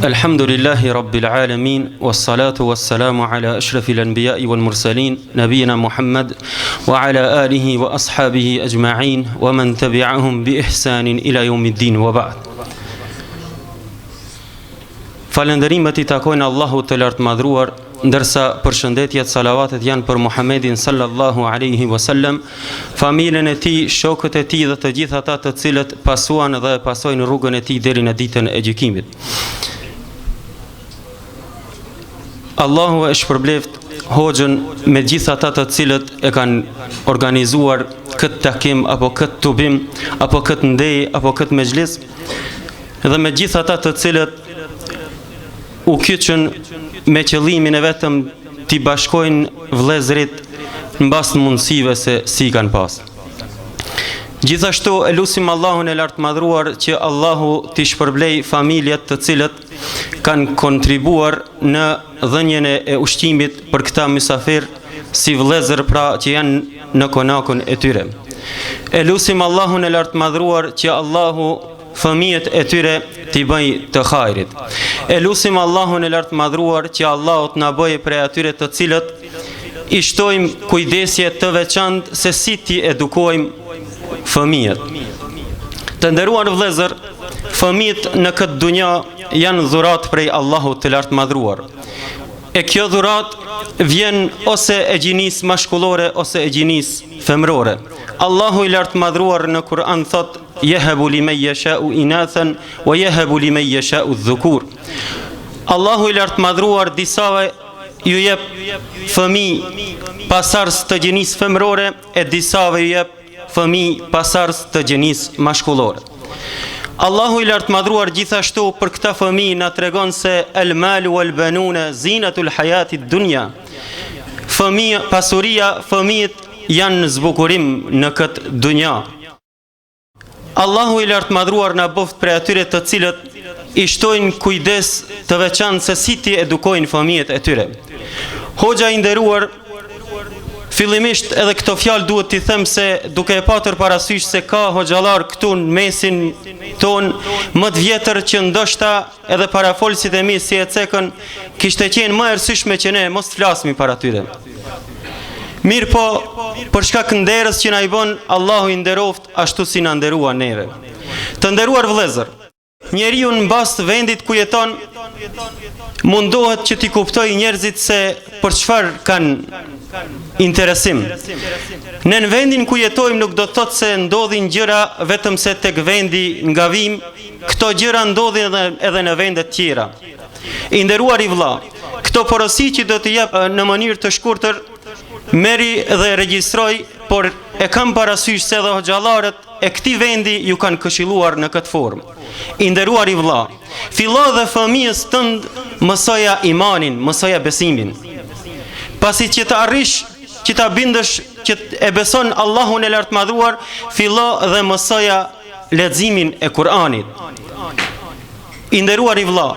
S9: Alhamdulillahi rabbil alamin, wassalatu wassalamu ala ashrafil anbiya'i wal mursalin, nabiyina Muhammad wa ala alihi wa ashabihi ajma'in wa man tabi'ahum bi ihsanin ila yawmiddin wa ba'd. Falënderimet i takojnë Allahu të lartë madhruar, ndërsa përshëndetjet, salavatet janë për Muhammedin sallallahu alaihi wasallam, familjen e tij, shokët e tij dhe të gjithë ata të cilët pasuan dhe pasojnë rrugën e tij deri në ditën e gjykimit. Allahu e shpërbleft hoxhën me gjithë ata të cilët e kanë organizuar këtë takim apo këtë tubim apo këtë ndej apo këtë mexhlis, dhe me gjithë ata të cilët u kyçën me qëllimin e vetëm t'i bashkojnë vëllezërit në bazë të mundësive se si kanë pas. Gjithashtu e lutim Allahun e lartë madhruar që Allahu t'i shpërblej familjet të cilët kanë kontribuar në dhënien e ushqimit për këta mysafir si vëllezër pra që janë në konakun e tyre. E lutim Allahun e lartë madhruar që Allahu fëmijët e tyre t'i bëj të hajrit. E lutim Allahun e lartë madhruar që Allahu t'na bëj prej atyre të cilët i shtojmë kujdesje të veçantë se si t'i edukojmë fëmijët. Të nderuar vëllezër, fëmijët në këtë dunja janë dhurat prej Allahut të lartë madhruar. E kjo dhurat vjen ose e gjinis mashkullore ose e gjinis femrore. Allahu i lartë madhruar në Kur'an thot: "Yahabu liman yasha'u inathan wa yahabu liman yasha'u dhukur." Allahu i lartë madhruar disave ju jep fëmijë pasardhës të gjinis femrore e disave ju jep fëmijë pasardhës të gjinis mashkullore. Allahu i lartë madhruar gjithashtu për këta fëmijë na tregon se el malu wal banuna zinatul hayatit dunya. Fëmijë, pasuria, fëmijët janë në zbukurim në këtë dunja. Allahu i lartë madhruar na boft për atyre të cilët i shtojnë kujdes të veçantë se si ti edukojnë fëmijët e tyre. Hoxha i nderuar, fillimisht edhe këto fjalë duhet t'i them se duke e patër parasysh se ka hoxhallar këtu në mesin ton më të vjetër që ndoshta edhe parafolësit e mi si e cekën kishte qenë më erësyshme që ne mos të flasmi para tyre. Mirë po, për shkak nderës që na i bën, Allahu i nderoft ashtu si na nderua neve. Të nderuar vëllezër, njeriu në bazë të vendit ku jeton mundohet që t'i kuptoj njerëzit se për çfarë kanë interesim. Ne në vendin ku jetojmë nuk do të thotë se ndodhin gjëra vetëm se tek vendi nga vim, këto gjëra ndodhin edhe në vende tjera. I nderuar i vëlla, këto porosi që do t'i jap në mënyrë të shkurtër, merri dhe regjistroj, por e kam parasysh se edhe hoxhallarët e këtij vendi ju kanë këshilluar në këtë formë. I nderuar i vëlla, fillo dhe fëmijës tënd mësoja imanin, mësoja besimin. Pasi që të arrish, që ta bindësh që e beson Allahun e lartë madhruar, fillo dhe mësoja leximin e Kur'anit. I nderuar i vëlla,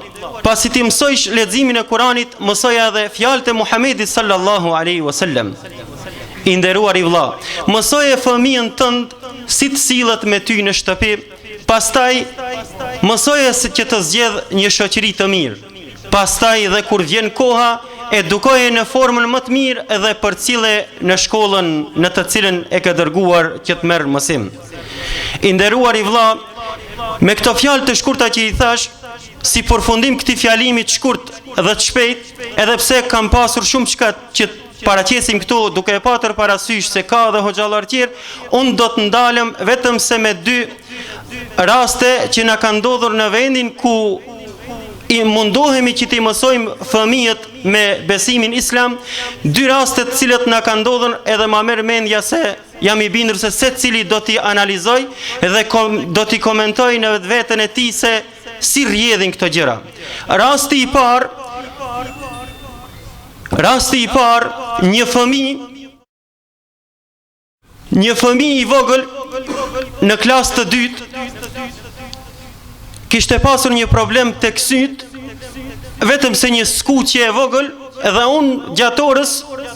S9: pasi ti mësojsh leximin e Kur'anit, mësoja edhe fjalët e Muhamedit sallallahu alaihi wasallam. I nderuar i vëlla, mësoje fëmijën tënd si të sillet me ty në shtëpi, pastaj mësoje se që të zgjedh një shoqëri të mirë. Pastaj dhe kur vjen koha, edukoje në formën më të mirë edhe përcille në shkollën në të cilën e ke dërguar që të merr mësim. I nderuar i vëlla, me këto fjalë të shkurta që i thash, si përfundim këtij fjalimi të shkurt dhe të shpejt, edhe pse kam pasur shumë çka që paraqesim këtu duke e patër parasysh se ka edhe hoxhallar tjerë, unë do të ndalem vetëm se me dy raste që na kanë ndodhur në vendin ku i mundohemi që t'i mësojmë fëmijët me besimin islam, dy raste të cilët na kanë ndodhur edhe ma merr mendja se jam i bindur se secili do t'i analizoj dhe do t'i komentoj në vetveten e tij se si rrjedhin këto gjëra. Rasti i parë, një fëmijë i vogël në klasë të dytë kishte pasur një problem tek syt, vetëm se një skuqje e vogël, edhe unë gjatë orës,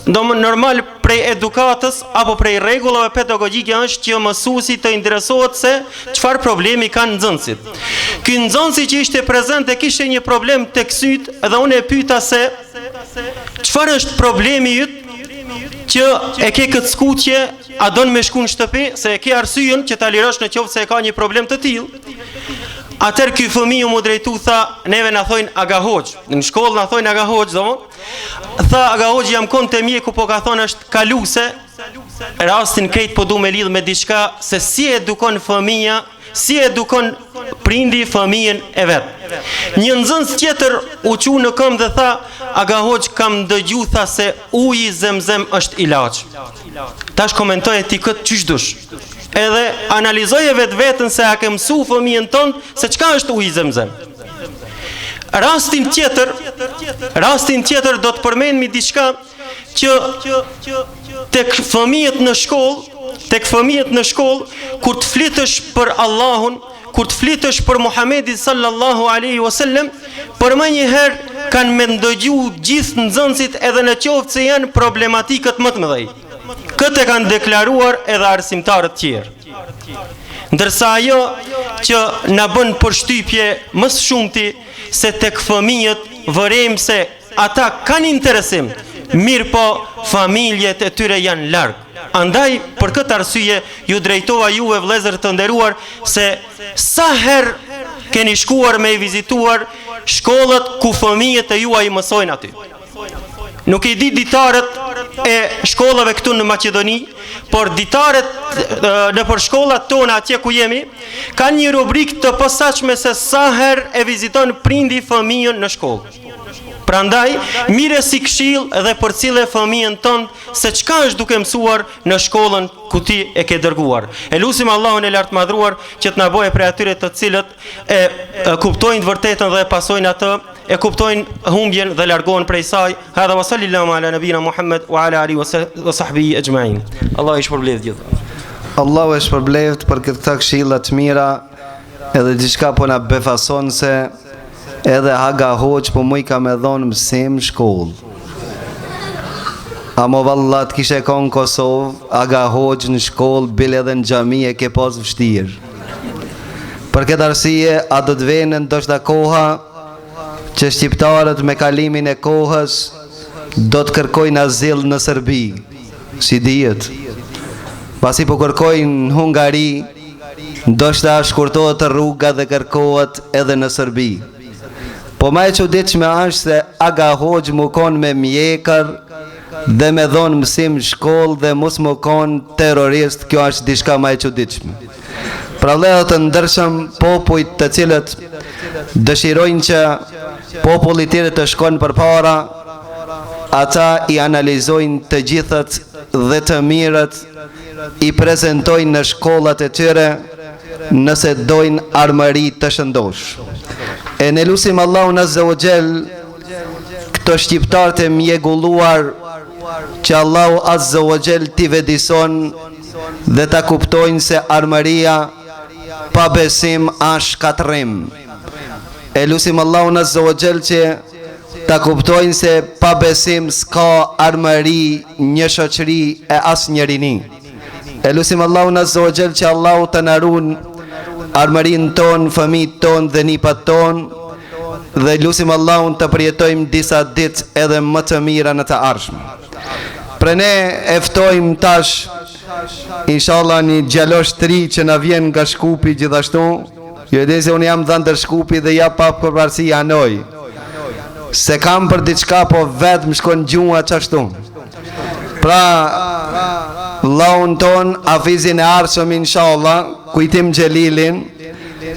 S9: normal prej edukatës apo prej rregullave pedagogjike është që mësuesi të interesohet se çfarë problemi kanë nxënësit. Ky nxënësi që ishte prezant e kishte një problem tek syt, edhe unë e pyeta se çfarë është problemi yt që e ke këtë skuqje, a don me shku në shtëpi, se e ke arsyen që ta lirosh në qoftë se e ka një problem të tillë. Atër ky fëmijë mu drejtu tha, neve na thojnë aga hoxh, në shkollë na thojnë aga hoxh, tha aga hoxh jam kon te mjeku, po ka thonë është kaluse. Rastin krejt po du me lidh me diçka se si edukon fëmija, si edukon prindi fëmijën e vet. Një nxënës tjetër u çu në këmbë dhe tha, aga hoxh kam dëgju tha se uji zemzem është ilaç. Tash komentoj ti këtë çish dush. Edhe analizoje vetën se a ke mësu fëmijën tënd se çka është uji zemzem. Rastin tjetër do të përmendmi diçka që tek fëmijët në shkollë tek fëmijët në shkollë, kur të flitësh për Allahun, kur të flitësh për Muhamedit sallallahu alaihi wasallam, për më një herë kanë me ndëgju gjithë nxënësit edhe në qoftë se janë problematikët më të mëdhej. Këtë kanë deklaruar edhe arsimtarët tjerë. Ndërsa ajo që na bën përshtypje më së shumti se tek fëmijët vërejmë se ata kanë interesim, mirë po familjet e tyre janë larg. Andaj për këtë arsye ju drejtova juve vëllezër të nderuar se sa herë keni shkuar me i vizituar shkollat ku fëmijët e juaj mësojnë aty. Nuk i di ditarët e shkollave këtu në Maqedoni, por ditarët në për shkollat tona atje ku jemi, kanë një rubrikë të posaçme se sa herë e viziton prindi fëmijën në shkollë. Prandaj, mire si këshill edhe përcjellë fëmijën tënd se çka është duke mësuar në shkollën ku ti e ke dërguar. E lutim Allahun e lartëmadhruar që të na bëjë prej atyre të cilët e kuptojnë të vërtetën dhe e pasojnë atë, e kuptojnë humbjen dhe largohen prej saj. Hadha wa sallallahu ala nabina Muhammad wa ala alihi wa sahbihi ajma'in. Allah i shpërbleft gjithë.
S3: Allahu e shpërbleft për këta këshilla të mira, edhe diçka po na befason se edhe Haga Hoxh po mu i ka me dhonë mësim shkollë. Amo vallat kishe konë Kosovë, Haga Hoxh në shkollë, bile edhe në xhami e ke pas vështirë. Për këtë arsye, a do të vene ndoshta koha që shqiptarët me kalimin e kohës do të kërkojnë azil në Serbi, si dihet. Pasi po kërkojnë në Hungari, ndoshta shkurtohet rruga dhe kërkohet edhe në Serbi. Po ma e çuditshme është se Haga Hoxh mu konë me mjekër dhe me dhonë mësim shkollë dhe mos mu konë terrorist, kjo është diçka ma e çuditshme. Pra vëllezër të ndershëm, popujt të cilët dëshirojnë që populli i tyre të shkojnë përpara, ata i analizojnë të gjithët dhe të mirët, i prezantojnë në shkollat e tyre nëse dojnë armëri të shëndosh. E ne lusim Allahun Azza wa Jall këto shqiptarët e mjegulluar që Allahu Azza wa Jall t'i vedison dhe ta kuptojnë se armëria pa besim është katërrim. E lusim Allahun Azza wa Jall që ta kuptojnë se pa besim s'ka armëri, një shoqëri e asnjërini. E lusim Allahun Azza wa Jall që Allahu të na ruan armërin ton, fëmijët ton dhe nipat ton, dhe lusim Allahun të përjetojmë disa ditë edhe më të mira në të ardhshme. Pra ne eftojmë tash inshallah një xhalosh të ri që na vjen nga Shkupi gjithashtu. Ju e di se unë jam dha ndër Shkupi dhe ja pa përparësi Hanoi. Se kam për diçka, po vetë më shkon gjua qashtu. Pra Allahun ton, Hafizin e ardhshëm inshallah, Kujtim Xhelilin,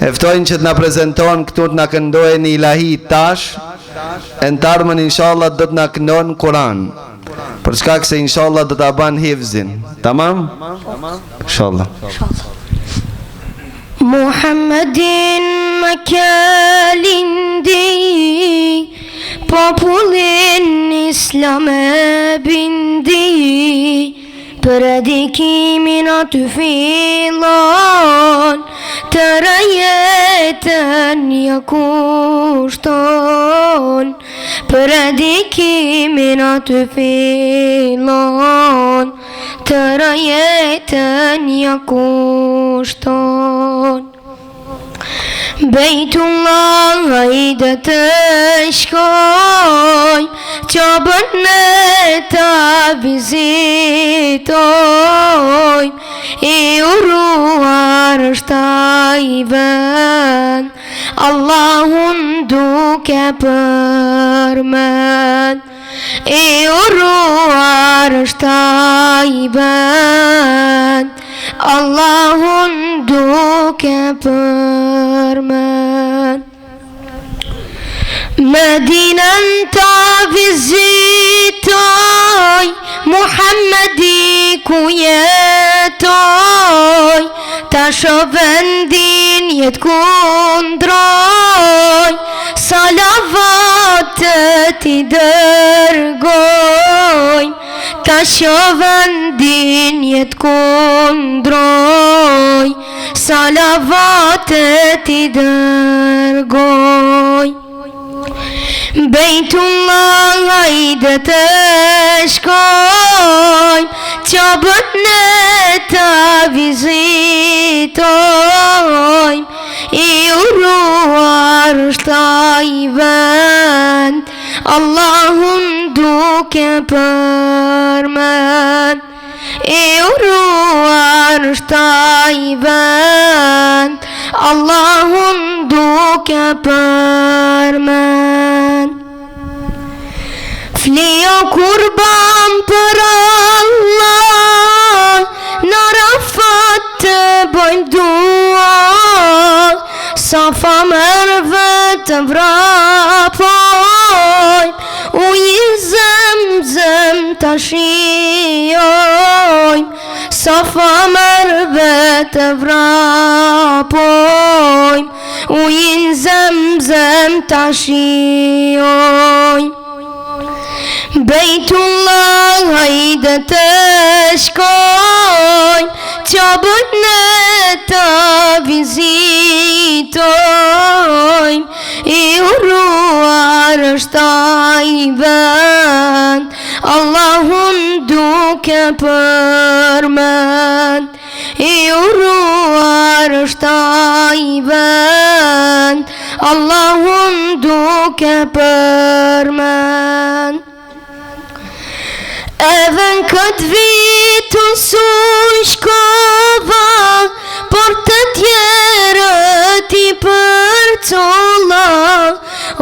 S3: eftojnë që të na prezanton këtu, të na këndojë një ilahi tash, e në tarmën inshallah do të na këndon Kur'an. Për shkak se inshallah do ta ban hifzin. Tamam? Inshallah.
S10: Muhammedin më kalindi, popullin islam e bindi, predikimin aty fillon, të rajetën ja kushton. Predikimin aty fillon, të rajetën ja kushton. Bejtullah hajde të shkoj, qabën në ta vizitoj, i uruar është ai vend, Allahun duke përmend. I uruar është ai vend, Allahun duke përmend. Medinën ta vizitoj, Muhammedi ku jetoj, ta shoh vendin jet kundroj, salavatet I dërgoj, ta vendin jet kundroj, salavatet I dërgoj. Bejtullah hajde të shkojmë, Qabët në të vizitojmë, I uruar është ai vend, Allahun duke përmend. I uruar është ai vend, Allahun duke përmend. Flio kurban për Allah, në Rafat të bojmë dua, Safa Merve të vrapojmë, ujin Zemzem të shijojmë, Safa Merve të vrapojmë, ujin Zemzem të shijojmë. Bejtullah hajde të shkojmë, Qabët në të vizitojmë, I uruar është ai vend, Allahun duke përmend. I uruar është ai vend, Allahun duke përmend. Edhe në këtë vitu su shkova, por të tjerët I përcolla,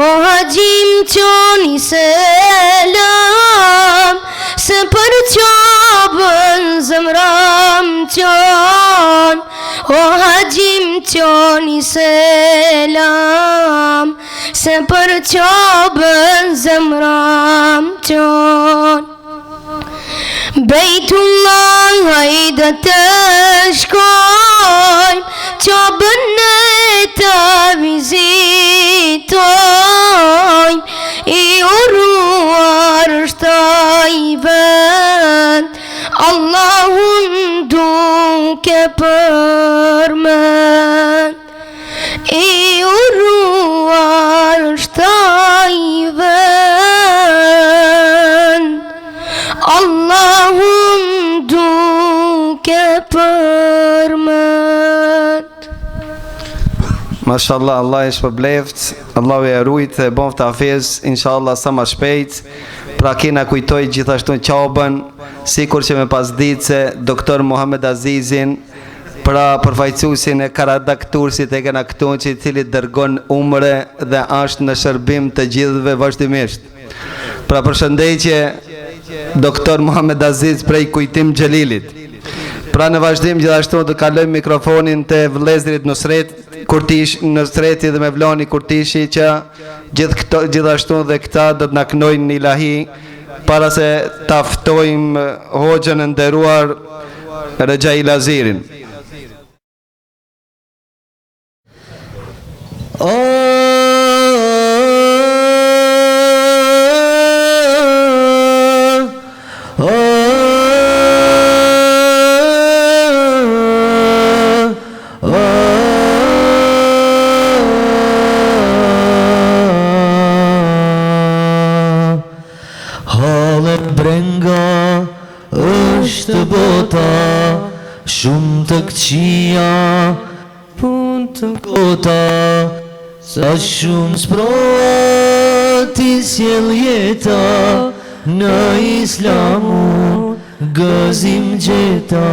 S10: o haqim qoni selam, se për qabën zemram qon, o haqim qoni selam, se për qabën zemram qon. Bejtullah hajde të shkojmë, Qabën në të vizitojmë, I uruar është ai vend, Allahun duke përmend. I uruar është ai vend, Allahun duke përmend.
S3: Mashallah, Allah e shpërbleft, Allah e rujt e bon të hafiz, inshallah sa ma shpejt. Pra kena kujtoj gjithashtu në Qabën, sikur që me pas ditë se doktor Muhammed Azizin, pra përfaqësuesin e Karadak Tursit e kena këtu që I cili dërgon umre dhe është në shërbim të gjithëve vazhdimisht. Pra përshëndetje doktor Muhammed Aziz prej Kujtim Xhelilit. Pra në vazhdim gjithashtu të kalojmë mikrofonin të vëllezrit Nusreti dhe Mevlani Kurtishi që gjithashtu dhe këta do të na kënojnë në ilahi para se ta ftojmë hoxhën e nderuar Rejail Azirin.
S2: Shumë të këqia, pun të kota, sa shumë sprovat I sjell jeta, në islamun gëzim gjeta.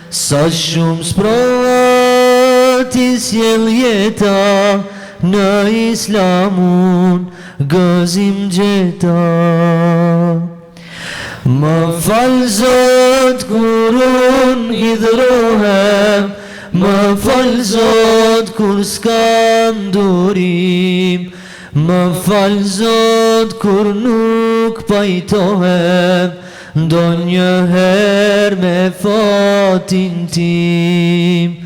S2: Sa shumë sprovat I sjell jeta, në islamun gëzim gjeta. Më falë Zot kur unë hidhrohem, më falë Zot kur s'kam durim, më falë Zot kur nuk pajtohem, ndonjëherë me fatin tim.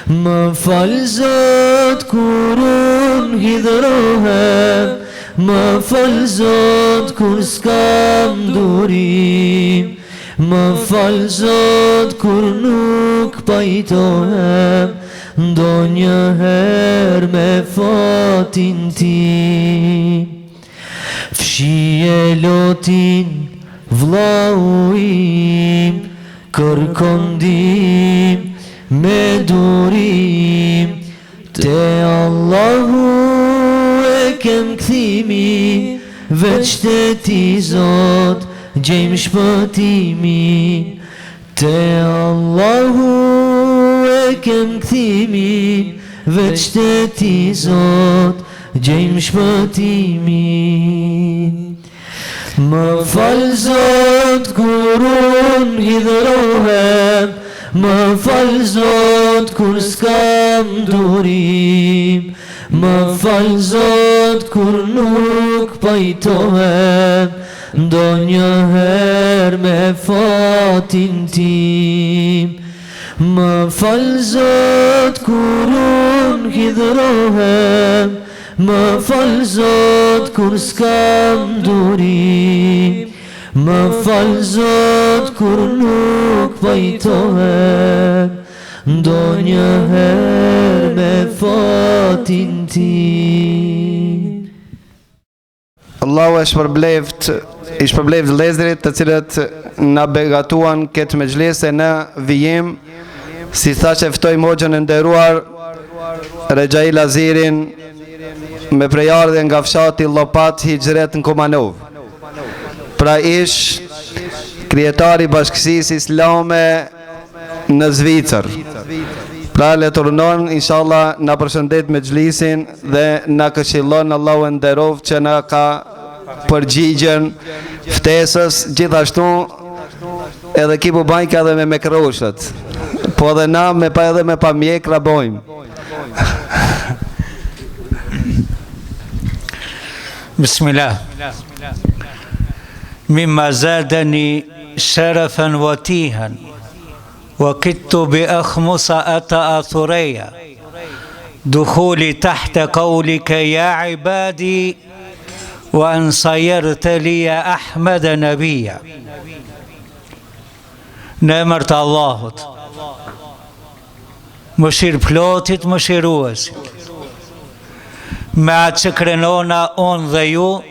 S2: Më falë Zot kur unë hidhrohem, më falë Zot kur s'kam durim, Më fal Zot kur nuk pajtohem ndonjëherë me fatin tim. Fshije lotin vllau im, kërkon ndihmë me durim, te Allahu e kem kthimin, veç te ti Zot gjejmë shpëtimin. Te Allahu e kem kthimin, veç te ti Zot gjejmë shpëtimin. Më fal Zot kur unë hidhrohem, më fal Zot kur s'kam durim, më fal Zot kur nuk pajtohem ndonjëherë me fatin tim. Më fal Zot kur unë hidhrohem, më fal Zot kur s'kam durim, më fal Zot kur nuk pajtohem ndonjëherë me fatin tim.
S3: Allahu e shpërbleft vëllezërit të cilët na begatuan këtë mexhlese në vijim, si thashë ftojmë hoxhën e nderuar Rexhai Lazirin me prejardhje nga fshati Llopat Hixhret në Kumanov. Pra ish krijetari bashkësisë islame në Zvicër. Pra le të urnon, inshallah, na përshëndet me xhlisin dhe na këshillon Allahu e nderov që na ka përgjigjen ftesës, gjithashtu edhe kipu bajka dhe me mekroshët, po edhe na edhe me pa mjekra bojmë.
S11: Bismillah. مما زادني شرفا وتيها وكدت بأخمصة ثريا دخولي تحت قولك يا عبادي وأن صيرت لي أحمد نبيا. نمرت الله مشير بلوتت مشيروس ما تشكرنونا on dhe ju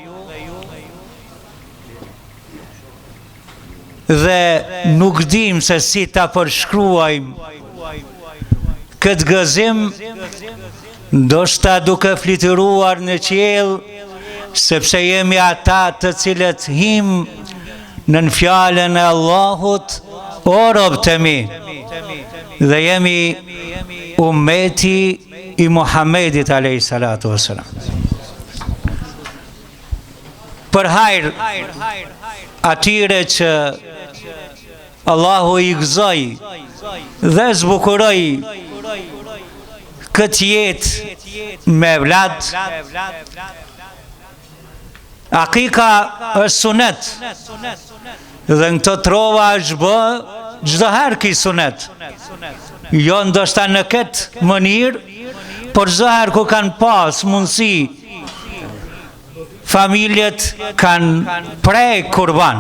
S11: dhe nuk dim se si ta përshkruajmë këtë gëzim, ndoshta duke flitëruar në qiell, sepse jemi ata të cilët him në fjalën e Allahut, o rob të mi, dhe jemi ummeti i Muhammedit alayhi salatu wassalam. Për hajër atyre që Allahu i gëzoi dhe zbukuroi këtë jetë me vlad, akika është sunet dhe në të trova është bë çdo herë ki sunet, jo ndoshta në këtë mënyrë, por çdo herë ku kanë pas mundësi familjet kanë prej kurban.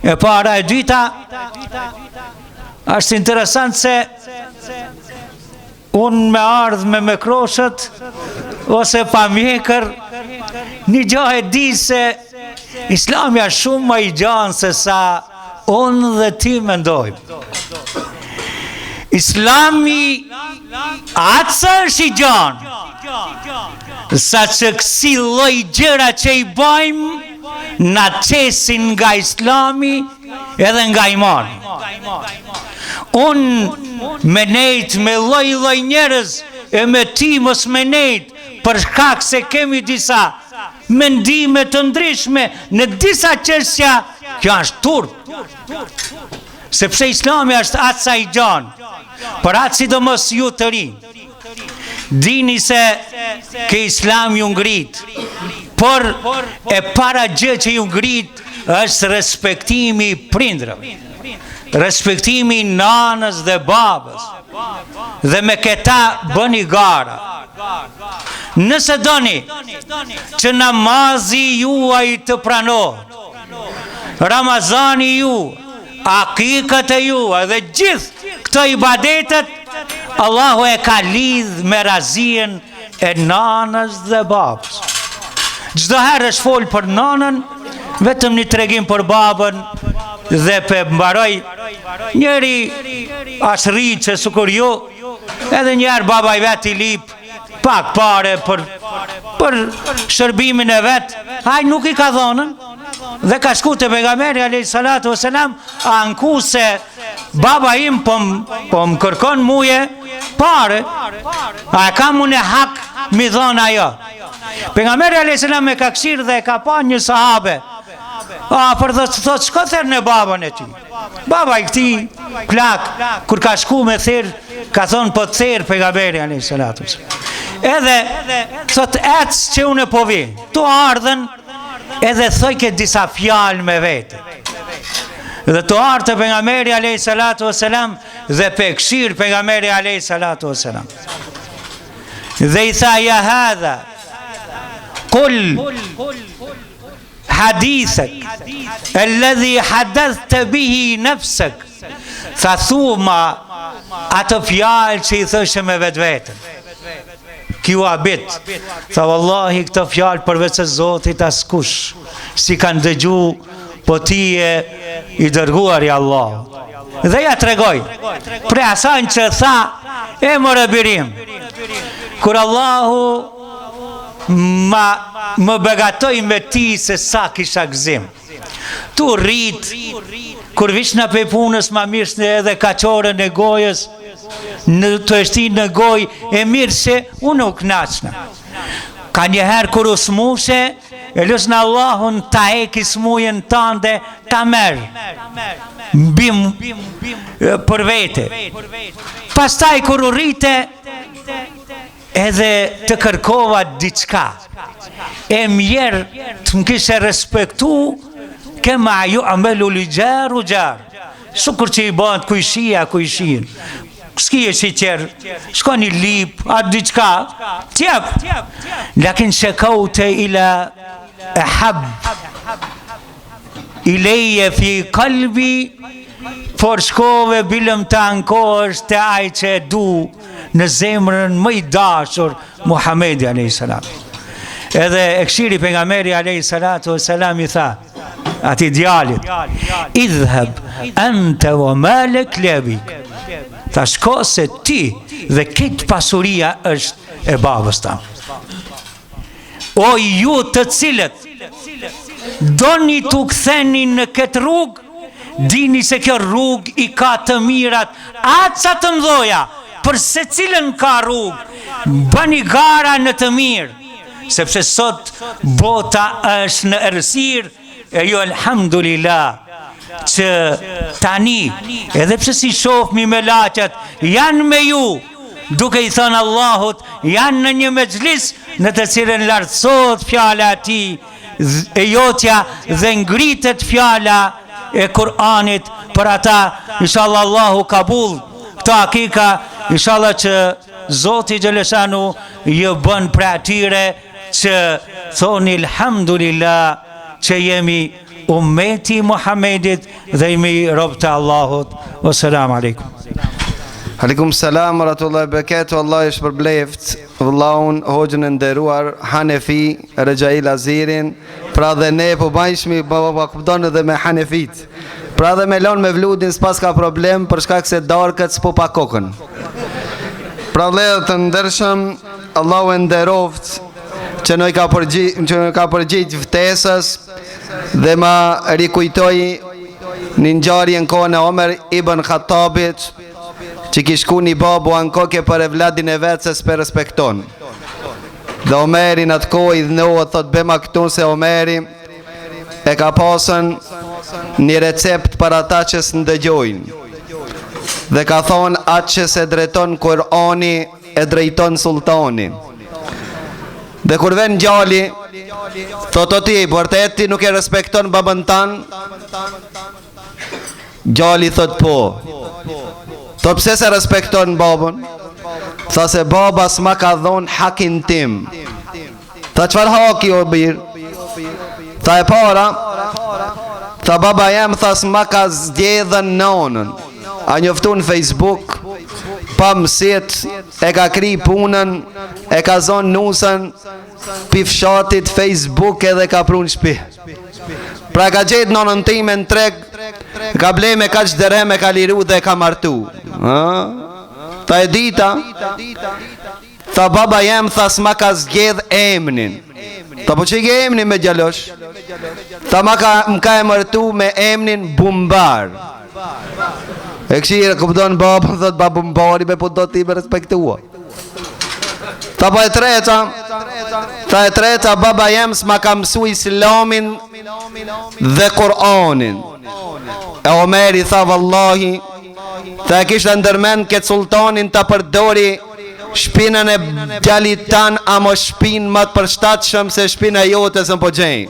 S11: E para e dyta, është interesant se unë me ardhë me mekroshët ose pa mjekër, një gjahë e di se Islami është shumë më i gjanë se sa unë dhe ti mendojmë. Islami atësa është i gjanë, sa që kësi lloj gjëra që i bajmë na qesin nga Islami edhe nga imani. Unë me nejt me lloj njerëz e me ti mos me nejt, për shkak se kemi disa mendime të ndryshme në disa çështja, kjo është turp. Sepse Islami është atësa i gjanë, për atë sidomos ju të rinj. Dini se ke Islam ju ngrit, por e para gjë që ju ngrit është respektimi i prindërve, respektimi i nanës dhe babës, dhe me këta bëni gara. Nëse doni që namazi juaj të pranohet, Ramazani ju, akikat e ju, edhe gjithë këto ibadetet, Allahu e ka lidh me razien e nanës dhe babës. Çdo herë është fol për nanën, vetëm një tregim për babën dhe pe mbaroj. Njëri është rritë që sukur ju, edhe njerë baba i vet i lip pak pare për shërbimin e vet, haj nuk i ka dhonën, dhe ka shku të pejgamberi alayhi salatu wasalam, anku se baba im po më kërkon muje pare, a e kam unë hak mi dhona ajo. Pejgamberi alayhi salam e ka këshirë dhe ka pa një sahabe, për dhe të thotë shko therë në babën e ti. Baba i këti plak, kur ka shku me therë, ka thonë po të therë pejgamberi alayhi salatu wasalam. Edhe thot ecë që unë po vi, tu ardhen, edhe thoj ke disa fjalë me vete. Dhe tu ardhë të pejgamberi alayhi salatu wasalam dhe pe këshirë pejgamberi alayhi salatu wasalam. Dhe i tha ja hadha, kul hadithek alladhi hadathta bihi nafsak, tha thuma atë fjalë që i thëshe me vetë vetën. Kjo abit, tha wallahi këto fjalë përveç se Zotit askush si kanë dëgju, po ti e i dërguar i Allah. Dhe ja tregoj, pre asaj që tha, e more birim, kur Allahu më begatoj me ti se sa kisha gzim. Tu rrit, kur vish në pe punës ma mirës në edhe kaqore në gojës, në të eshti në goj e mirë se unë u knaqna. Ka njëherë kur u smushe, e lësë në Allahun ta eki smujen tande ta merë, bim për vete. Pastaj kur u rrite, edhe të kërkova diçka, e mjerë të më kishe respektu, kema ju amelu li gjerë u gjerë, sukur që i bënd kujshien, s'ki e që qërë, shko një lip, atë diçka, tjep, lakin shekau të ila e hab, i leje fi kalbi, por shkove bilëm të ankohës të aj që e du në zemrën më i dashur Muhamedi alayhi salam. Edhe e këshiri pejgamberi alayhi salatu wasalam i tha ati djalit, idhhab anta wa malak li abik, tha shko se ti dhe këtë pasuria është e babës ta. O ju të cilët doni të ktheni në këtë rrugë, dini se kjo rrugë i ka të mirat aca të mdoja, për se cilën ka rrugë, bëni gara në të mirë, sepse sot bota është në errësirë, e jo alhamdulillah, që tani, edhe pse si shofmi me laqat, janë me ju, duke i thënë Allahut, janë në një mexhlis në të cilën lartësohet fjala e tij, e jotja dhe ngritet fjala e Kur'anit për ata. Inshallah Allahu kabul këta akika, inshallah që Zoti Gjeleshanu jë bën për atyre që thoni alhamdulillah që jemi ummeti Muhammedit dhe jemi rob të Allahut. Wassalamu alaikum.
S3: Aleikum salam wa rahmatullahi wa barakatuh. Allah është përbleft vëllaun hoxhën e nderuar Hanefi Rejail Azirin, pra dhe ne po bajshmi baba kupton edhe me Hanefit. Pra dhe me lon me vludin s'pas ka problem për shkak se darkët s'po pa kokën. Pra dhe të ndershëm, Allahu e nderoft që në ka përgjit vtesës dhe ma rikujtoj një ngjarje në kohën e Omer ibn Khattabit, që kishku një babu ankoke për e vladin e vetë se s'pe respekton. Dhe Omeri në të kohë i dhënohet, thot bema këtu se Omeri e ka pasën një recept për ata që s'ndëgjojnë. Dhe ka thonë atë që se drejton Kur'ani e drejton sultani. Dhe kur ven gjali, thot o ti, vërtet ti nuk e respekton babën tanë? Gjali thot po. Thot pse se respekton babën? Tha se baba s'ma ka dhonë hakin tim. Tha qëfar haki o birë? Tha e para, Tha baba jem, tha s'ma ka zgjedhën nonën. A njoftu në Facebook, pa mësit, e ka kri punën, e ka zonë nusën, pifshatit Facebook edhe ka prun shpi. Pra ka gjetë nonën time në treg, ka ble me ka qderem, e ka liru dhe ka martu. Ta e dita, tha baba jem, tha s'ma ka zgjedh emnin. Tha po që i ke emnin me djalosh? Tha m'ka e mërtu me emnin Bumbar. E këshirë këpëton baba, thot ba Bumbari me po do t'i me respektua. Tha po e treta, baba jem s'ma ka mësu Islamin dhe Kur'anin. E Omeri tha vallahi, tha e kishtë ndërmen këtë sultanin të përdori shpinën e djalit tan, amo shpinë më të përshtatshëm se shpina jote së më po gjenjë.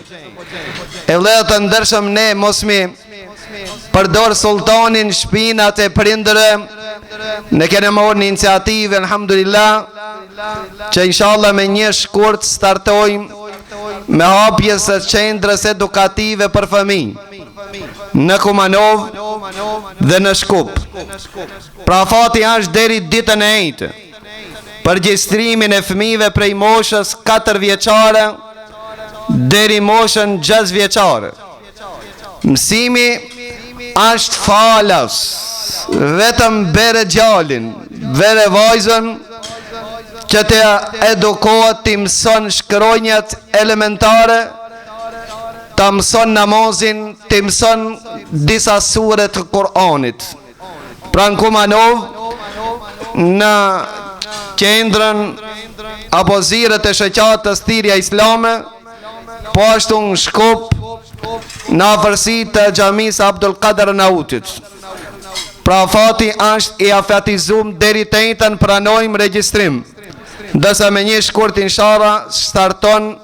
S3: E vëllezër të ndershëm, ne mos mi përdor sultanin shpinat e prindërë. Ne kene morë një iniciativë, alhamdulillah, që inshallah me një shkurt startojmë me hapjes së qendrës edukative për fëmijë në Kumanov dhe në Shkup. Pra fati është deri ditën e ejtë përgjistrimin e fëmijëve prej moshës 4 vjeçare deri moshën 6 vjeçare. Mësimi është falas, vetëm bere gjallin, bere vajzën, që të edukohet, të mëson shkronjat elementare, të mëson namazin, të mëson disa sure të Kur'anit. Pra në Kumanov, në qendrën apo zirët e sheqatës Thirrja Islame, po ashtu në Shkup, në afërsi të xhamisë Abdul Qadir Nautit. Pra fati është i afatizum deri të njëjtën pranojmë regjistrim, ndërsa me një shkurt inshallah starton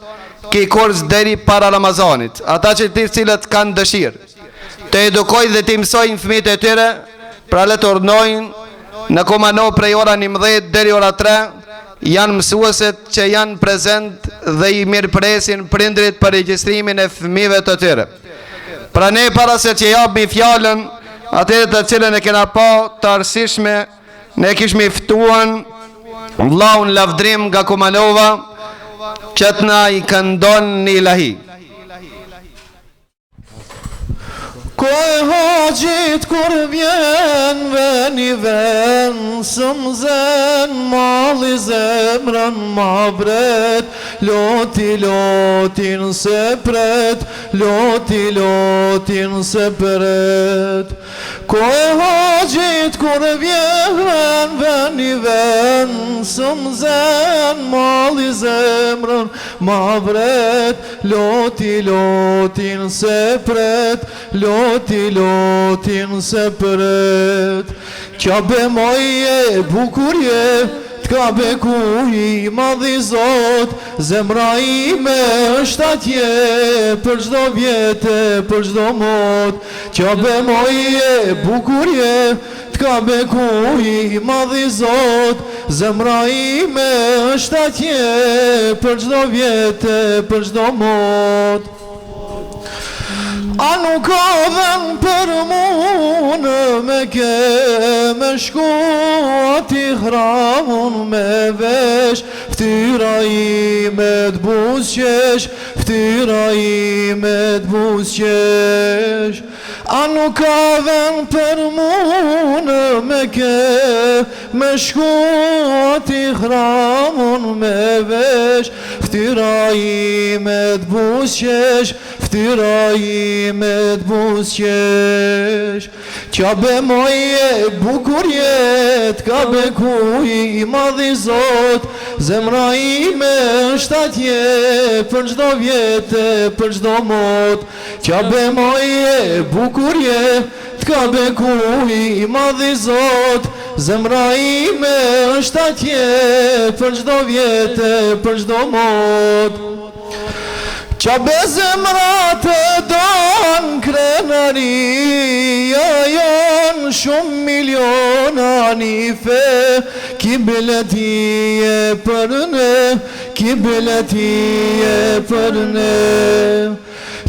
S3: ki kurs deri para Ramazanit. Ata që të cilët kanë dëshirë të edukojnë dhe të mësojnë fëmijët e tyre, pra le të urnojnë në Kumanov prej ora 11 deri ora 3, janë mësueset që janë prezent dhe i mirëpresin prindrit për regjistrimin e fëmijëve të tyre. Pra ne para se që japmi fjalën atyre të cilën e kena pa të arsishme, ne kishmi ftuan vllaun Lavdrim nga Kumanova që të na i këndon një ilahi.
S2: Ko e haqit kur vjen veni ven, së mzen mali zemrën ma bret, loti lotin se pret, loti lotin se pret. Ko e haqit kur vjen veni ven, së mzen mali zemrën ma bret, loti lotin se pret, loti lotin se pret. Qabe moje bukurje, t'ka beku i madhi Zot, zemra ime është atje, për çdo vjetë, për çdo mot. Qabe moje bukurje, t'ka beku i madhi Zot, zemra ime është atje, për çdo vjetë, për çdo mot. A nuk ka dhen për mu në Mekë, me shku ati hramun me vesh, ftyra ime t'buzqesh, ftyra ime t'buzqesh. A nuk ka dhen për mu në Mekë, me shku ati hramun me vesh, ftyra ime t'buzqesh, ftyra ime t'buzqesh. Qabe moje bukurje, t'ka beku i madhi Zot, zemra ime është atje, për çdo vjetë, për çdo mot. Qabe moje bukurje, t'ka beku i madhi Zot, zemra ime është atje, për çdo vjetë, për çdo mot. Qabe zemrat e don krenaria, jon shumë miliona një fe, kibletije për ne, kibletije për ne.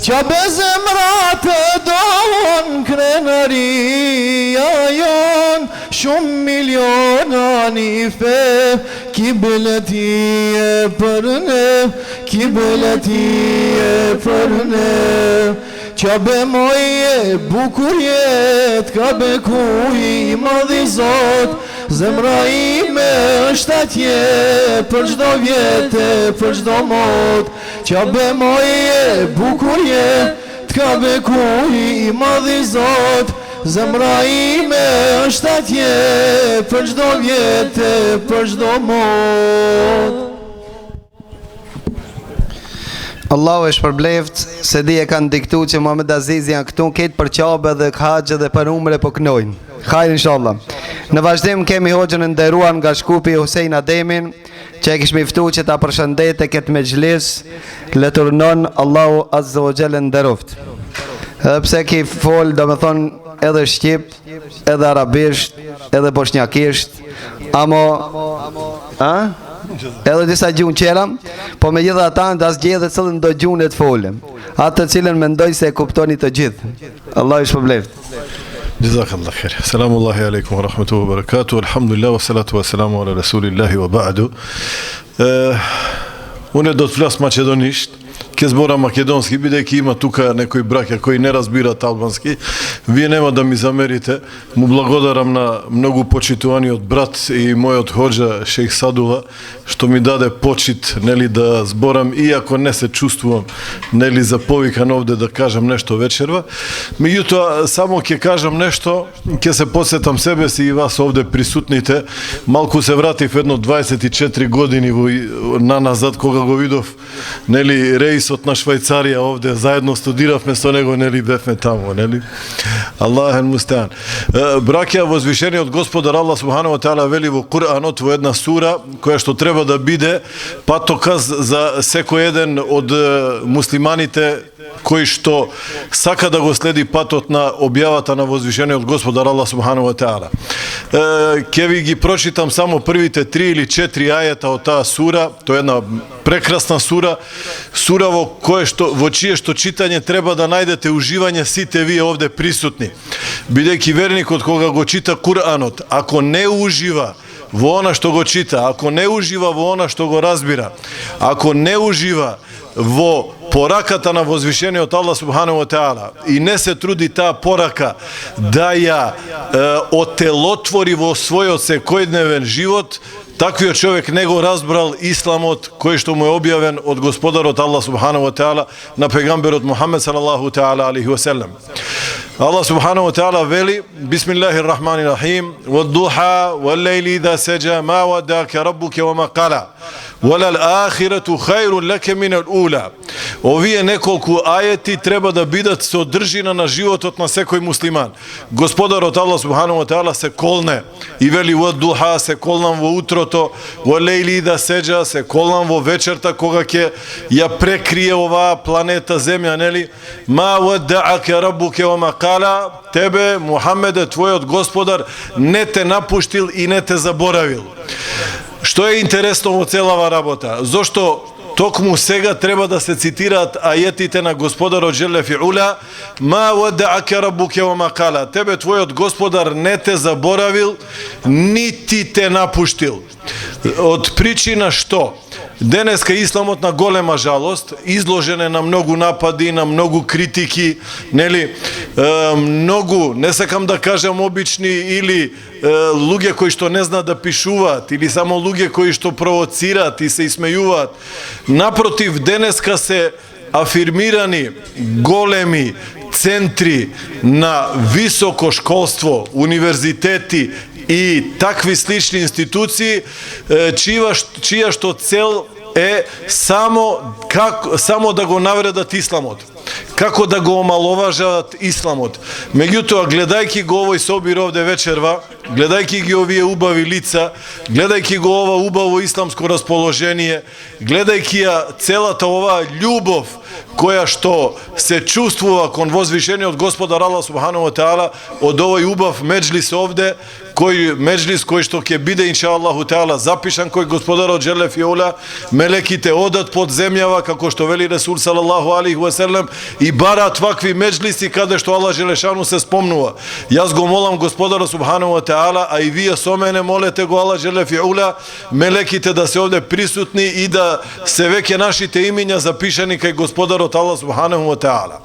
S2: qa bezemrat e don krenaria jon, shumë miliona një fe, kibletie për ne, kibletie për ne. Qa be moje bukur jet, ka be kuj madhi zot, zemra ime është atje, për gjdo vjetë, për gjdo mot. Qa be moje bukur jet, ka be kuj madhi zot, zemra ime është atje, për gjdo vjetë, për gjdo mot.
S3: Allahu e shpërbleft se di e kanë diktu që Muhammed Aziz janë këtu ketë për qabe dhe khaxhe dhe për umre po knojnë. Hajde inshallah. Në vazhdim kemi hoxhën e nderuar nga Shkupi Husein Ademin, që e kishmi ftu që ta përshëndete këtë mexhlis, le të urnon Allahu Azza wa Jalla nderoft. Edhe pse ki fol, do me thonë edhe shqip, edhe arabisht, edhe bosnjakisht, edhe disa gjuhë qera, po me gjitha ata në asë gjithë dhe cëllën do gjuhën e të folëm, atë të cilën mendoj se e kuptoni të gjithë. Allah i shpërbleft.
S12: Jazakallah khair. Selamullahi alaikum wa rahmatullahi wa barakatuh. Alhamdulillah wa salatu wa salamu ala rasulillahi wa ba'du. Unë do të flas macedonisht. Kes bora makedonski, bide ki ima tuka nekoj brakja koji ne razbirate albanski, vije nema da mi zamerite. Mu blagodaram na mnogu počituvani od brat i moj od hođa šejh Sadula, što mi dade počit, neli da zboram, iako ne se čustvujem, neli zapovikan ovde da kažem nešto večerva. Međutim, samo ke kažem nešto, ke se podsjetam sebe si i vas ovde prisutnite, malku se vrativ jedno 24 godini na nazad, koga go vidov, neli rejsot na Švajcarija ovde, zajedno studiravme s nego, neli befme tamo, neli. Allahen mustan. Brakja vozvišeni od gospodar Allah subhanahu wa ta'ala veli vo Kur'anot, vo jedna sura koja što treba da bide patokaz za seko jedan od muslimanite koji što saka da go sledi patot na objavata na vozvišeni od gospodar Allah subhanahu wa ta'ala. Kevi gi pročitam samo prvite 3 ili 4 ajeta od ta sura, to je jedna prekrasna sura, sura vo čije što čitanje treba da najdete uživanje site vi ovde prisutni. Bideki vernik od koga go čita Kur'anot, ako ne uživa vo ona što go čita, ako ne uživa vo ona što go razbira, ako ne uživa vo porakata na vozvišenje od Allah subhanahu wa ta'ala i ne se trudi ta poraka da ja otelotvori vo svoj odsekojdneven život, takvi čovjek nego razbral islamot koji što mu je objavljen od gospodara od Allah subhanahu wa ta'ala na pejgamber od Muhammed sallallahu ta'ala alihi wasallam. Allah subhanahu wa ta'ala veli, bismillahirrahmanirrahim, wad duha, wal lejli idha seja, ma wadaka rabbuke wa ma qala, walal ahiretu hajrun leke minel ula. Ovije nekoliko ajeti treba da bidat se održina na život od na sekoj musliman. Gospodar od Allah subhanahu wa ta'ala se kolne i veli wad duha, se kolnam vo utroto, wal lejli idha seja, se kolnam vo večerta koga ke ja prekrije ova planeta zemlja, neli, ma wadaka rabbuke wa ma qala, tebe, Muhammede, tvoj od gospodar, ne te napuštil i ne te zaboravil. Što je interesno ovo celava rabota? Zašto tokmu sega treba da se citirat ajetite na gospodara Đelle fi'ula, ma wada'aka rabbuke wa ma qala, tebe tvoj od gospodar ne te zaboravil, niti te napuštil. Od pričina što? Deneska islamotna golema žalost, izložene na mnogu napadi, na mnogu kritiki, neli, mnogu, ne sakam da kažem obični ili luge koji što ne zna da pišuvat, ili samo luge koji što provocirat i se ismejuvat. Naprotiv, deneska se afirmirani golemi centri na visoko školstvo, univerziteti i takvi slični instituciji čija što cel samo da go navredat islamot. Kako da go omalovažavat islamot. Međutim, gledajki go ovoj sobir ovde večerva, gledajki gi ovije ubavi lica, gledajki go ova ubavo islamsko raspoloženje, gledajki ja celata ova ljubov koja što se čustvuva kon vozvišenje od gospodara Allah subhanahu wa ta'ala, od ovoj ubav međlis ovde, koji mejlis koji što ke bide inša Allahu Teala zapišan koji gospodaro Gjelle Fiola, melekite odat pod zemljava kako što veli Resul sallallahu alaihi wasallam i bara tvakvi mejlisi kada što Allah Želešanu se spomnuva. Jaz go molam gospodara subhanahu wa ta'ala, a i vi so mene molete go Allah Gjelle Fiola, melekite da se ovdje prisutni i da se veke našite imenja zapišani kaj gospodarot Allah subhanahu wa ta'ala.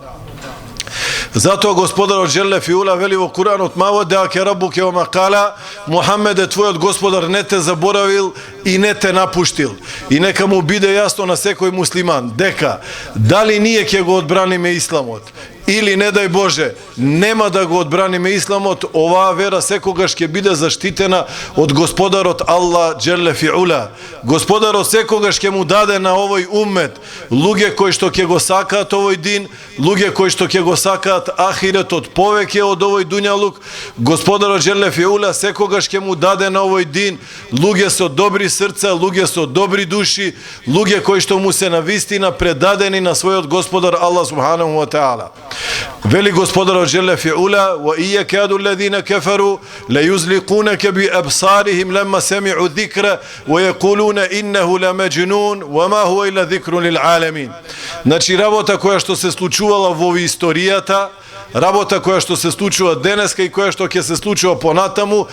S12: Zato gospodar od Žele Fiula veli u Kur'anu Mavode rabuke oma kala, Muhammede tvoj od gospodar ne te zaboravil i ne te napuštil. I neka mu bide jasno na sekoj musliman, deka, da li nije ke go odbrani me islamot, ili ne daj Bože, nema da go odbrani me islamot, ova vera sekogaš ke bide zaštitena od gospodarot Allah Žele Fiula. Gospodarot sekogaš ke mu dade na ovoj ummet, luge koji što ke go sakat ovoj din, luge koji što ke go sakat ahiret od poveke od ovoj dunjaluk, gospodarot Žele Fiula sekogaš ke mu dade na ovoj din, luge su od dobri srca, luge su od dobri duši, luge koji što mu se na vistina predadeni na svoj od gospodar Allah subhanahu wa ta'ala. Veli gospodar od Žele Fiula, wa ije kadu ledhine keferu, le yuzlikuneke bi absarihim lemma semi'u dhikra, wa je kulune innehu le međinun, wa ma huwa ila dhikru lil alemin. Znači, rabota koja što se slučuvala u ovi istorijata, rabota koja što se slučuva deneska i koja što ke se slučuva po natamu,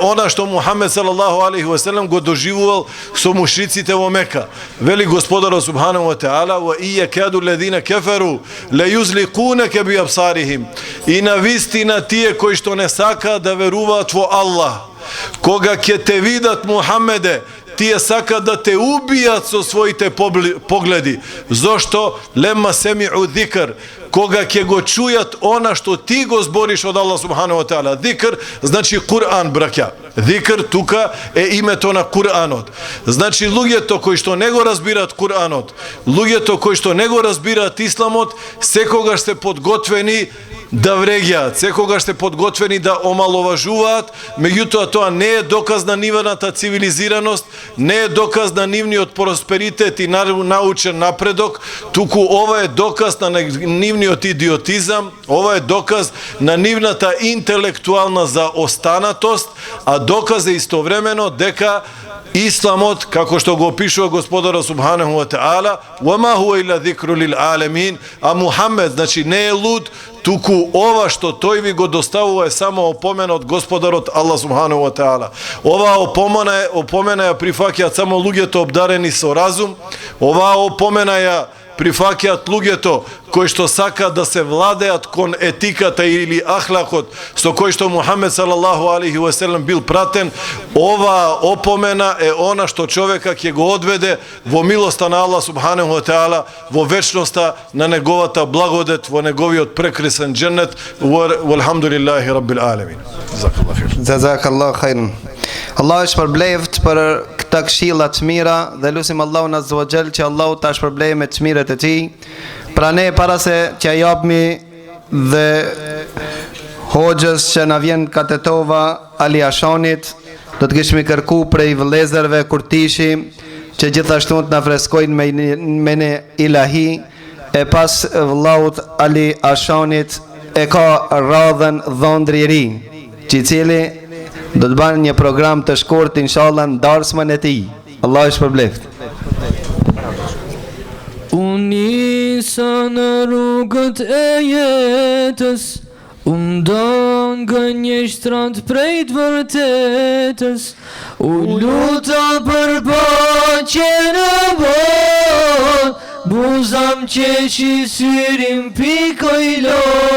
S12: ona što Muhammed sallallahu alaihi wasallam go doživoval so mušricite vo Meka. Veli gospodara subhanahu wa ta'ala, wa ije kadu ledhine keferu, le yuzlikuneke bi absarihim. I na vistina tije koji što ne saka da veruva tvo Allah, koga ke te vidat Muhammede, ti je saka da te ubijat so svojite pogledi. Zašto? Lemma semi'u dhikr, koga ke go čujat ona što ti go zboriš od Allah subhanahu wa ta'ala. Dhikr znači Kur'an, brakja. Dhikr tuka ime to na Kur'anot. Znači lugeto koji što nego razbirat Kur'anot, lugeto koji što nego razbirat islamot, sekoga ste podgotveni da vregjat, sekoga ste podgotveni da omalovažuvat, međutim to ne je dokaz na nivanata civiliziranost, ne je dokaz na nivni od prosperitet i naučen napredok, tuku ova je dokaz na nivni od idiotizam, ova je dokaz na nivnata intelektualna zaostanatost, a dokaz je istovremeno deka islamot, kako što go opišuje gospodara subhanahu wa ta'ala, وَمَا هُوَ إِلَّا ذِكْرُ لِلْعَالَمِينَ, a Muhammed, znači ne je lud, tuku ova što tojvi go dostavu je samo opomena od gospodarot Allah subhanahu wa ta'ala. Ova opomena je prifakjat samo lugeto obdareni so razum, ova opomena je prifakjat lugeto koji što saka da se vladejat kon etikata ili ahlakot so koji što Muhammed sallallahu alaihi wasallam bil praten. Ova opomena je ona što čoveka ke go odvede vo milosta na Allah subhanahu wa ta'ala, vo večnosta na negovata blagodet, vo negovi od prekrisan džennet, walhamdulillahi rabbil alamin.
S3: Jazakallahu khairan. Allah është përbleft për këta këshilla të mira dhe lusim Allahun azza wa jall që Allahu ta shpërblej me të mirët e tij. Pra ne para se që japmi dhe hoxhës që na vjen katetova Ali Ashanit, do të kishmi kërku prej vëllezërve Kurtishi që gjithashtu të na freskojnë me ne ilahi, e pas vëllaut Ali Ashanit e ka radhën Dhondri i ri, që i cili do të banë një program të shkurt inshallah në darsmën e tij. Allah është përbleft.
S13: Unë nisa në rrugët e jetës, unë don nga një shtrand prej të vërtetës, u luta për baqe në botë, buzam qeshi syrim pikoj lot.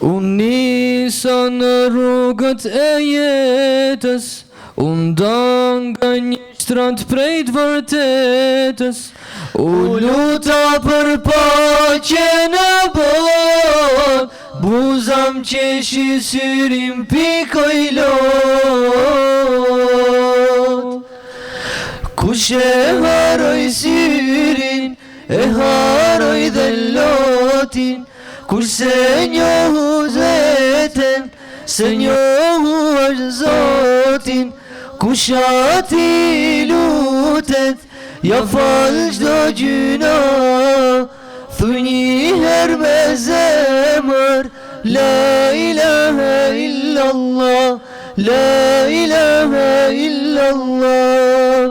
S13: Unë nisa në rrugët e jetës, unë don nga një shtrand prej të vërtetës, u luta për paqe në botë, buzam qeshi syrim pikoj lot. Kush e haroj syrin, e haroj dhe lotin, kurse njohu zeten, se njohu është Zotin, kush ati lutet, ja fal çdo gjuna, thuj një her me zemër, La ilaha illallah, la ilaha illallah.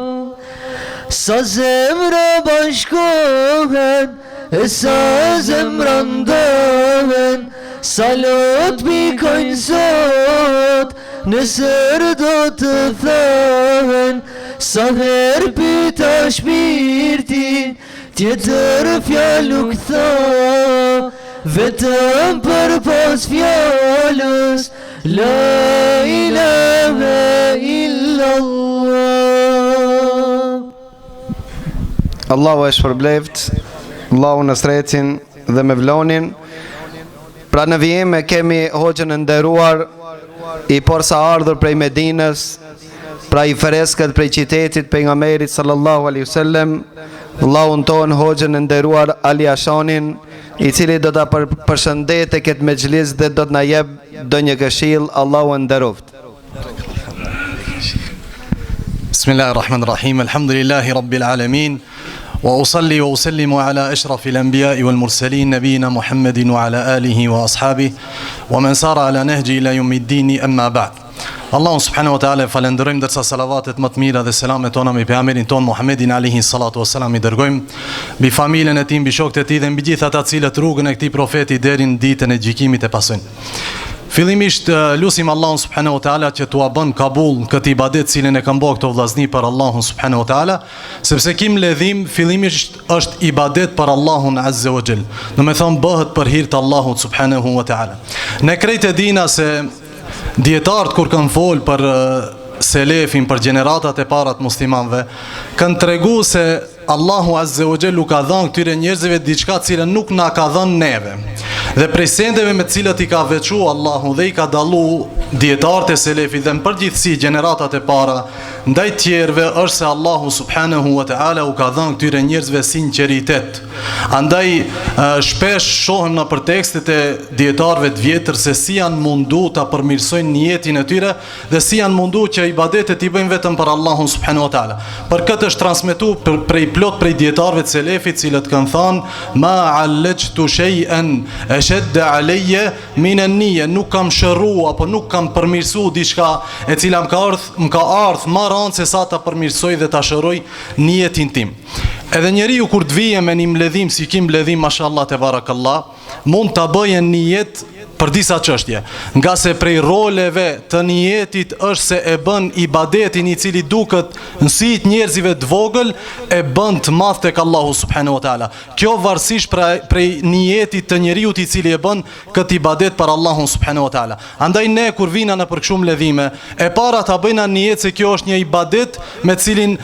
S13: Sa zemra bashkohen, e sa zemra ndohen, sa lot pikojnë sot, nësër do të thëhen. Sa her pyta shpirtin, tjetër fjallu këtha, vetëm për pas fjallës, la ilaha illallah.
S3: Allahu e shpërbleft, Allahu në sretin dhe me vlonin. Pra në vijime kemi hoxhën e nderuar i porsa ardhur prej Medinës, pra i freskët prej qitetit pejgamberit sallallahu alaihi wasallam, Allahun ton hoxhën e nderuar Ali Ashanin, i cili do ta përshëndetë këtë mexhlis dhe do të na jep ndonjë këshill. Allahu nderoft.
S14: Bismillahirrahmanirrahim. Alhamdulillahi rabbil alamin. Wa usalli wa usallimu ala ashrafil anbiya'i wal mursalin nabiyina Muhammedin wa ala alihi wa ashabihi wa man sara ala nahji ila yawmiddin, amma ba'd. Allahun subhanahu wa ta'ala falenderojmë, dërsa salavatet më të mira dhe selamet tona mbi pejgamberin ton Muhammedin alayhi salatu wassalam i dërgojmë mbi familjen e tij, mbi shokët e tij dhe mbi gjithë ata të cilët rrugën e këtij profeti deri në ditën e gjykimit e pasojnë. Fillimisht lutim Allahun subhanahu wa ta'ala që t'ua bën kabull këtë ibadet cilën e kanë bërë këto vllazni për Allahun subhanahu wa ta'ala, sepse kim ledhim fillimisht është ibadet për Allahun azza wa jall. Do të thonë bëhet për hir të Allahut subhanahu wa ta'ala. Ne krejt e dina se dietarët kur kanë fol për selefin, për gjeneratat e parat muslimanëve, kanë tregu se Allahu azza wa jall ka dhënë këtyre njerëzve diçka cilën nuk na ka dhënë neve. Dhe prej sendeve me të cilat i ka veçuar Allahu dhe i ka dallu dietarët e selefit dhe në përgjithësi gjeneratat e para ndaj tjerëve është se Allahu subhanahu wa ta'ala u ka dhënë këtyre njerëzve sinqeritet. Andaj shpesh shohim në për tekstet e dietarëve të vjetër se si janë mundu ta përmirësojnë niyetin e tyre dhe si janë mundu që ibadetet i bëjnë vetëm për Allahun subhanahu wa ta'ala. Për këtë është transmetuar plot prej dietarëve të selefit, cilët kanë thënë ma allajtu shay'an ashadda alayya min an-niyya, nuk kam shërru apo nuk kam përmirësuar diçka e cila më ka ardhur më rënd se sa ta përmirësoj dhe ta shëroj niyetin tim. Edhe njeriu kur të vije me një mbledhim si kim mbledhim mashallah te barakallah, mund ta bëjë niyet për disa çështje, nga se prej roleve të niyetit është se e bën ibadetin i cili duket në syt njerëzive të vogël e bën të madh tek Allahu subhanahu wa taala. Kjo varësisht prej niyetit të njeriu i cili e bën këtë ibadet për Allahun subhanahu wa taala. Andaj ne kur vina në për kështu mbledhime, e para ta bëjna niyet se kjo është një ibadet me cilin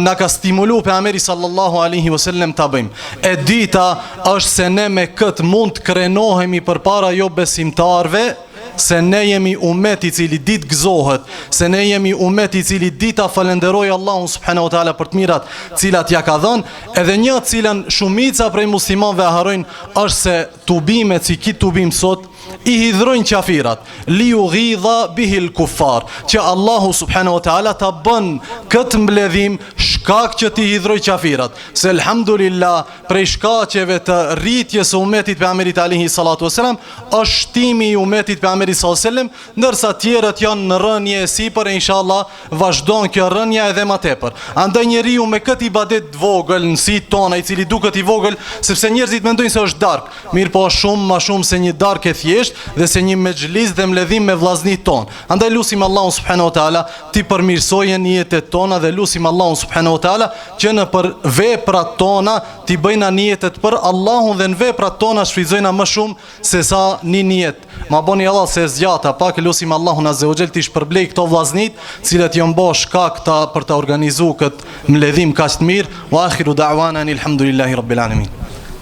S14: na ka stimulu pejgamberi sallallahu alaihi wasallam ta bëjmë. E dita është se ne me këtë mund të krenohemi përpara jo besimtarve, se ne jemi umet i cili dit gëzohet, se ne jemi umet i cili dita falenderoj Allahun subhanahu wa taala për të mirat cilat ja ka dhënë, edhe një cilën shumica prej muslimanëve harrojnë është se tubimet si ki tubim sot i hidhrojnë qafirat, li u ghidha bihil kuffar, që Allahu subhanahu wa taala ta bën këtë mbledhim shkak që ti hidhroj qafirat, se elhamdulillah prej shkaqeve të rritjes së umetit pejgamberit alayhi salatu wasalam është shtimi i umetit pejgamberit sallallahu alaihi wasallam, ndërsa tjerët janë në rënje e sipër e inshallah vazhdon kjo rënja edhe më tepër. Andaj njeriu me këtë ibadet të vogël në sit tona, i cili duket i vogël sepse njerëzit mendojnë se është dark, mirë po shumë më shumë se një dark e dhe se një mexhlis dhe mbledhim me vllaznit ton. Andaj lutim Allahun subhanahu wa taala ti përmirësojë niyetet tona dhe lutim Allahun subhanahu wa taala që në për veprat tona ti bëjna niyetet për Allahun dhe në veprat tona shfrytëzojna më shumë se sa një niyet. Ma boni Allah se zgjata pak, lutim Allahun azza wa jall ti shpërblej këto vllaznit, cilët janë bërë shkak për ta organizuar këtë mbledhim kaq të mirë. Wa akhiru da'wana alhamdulillahi rabbil alamin.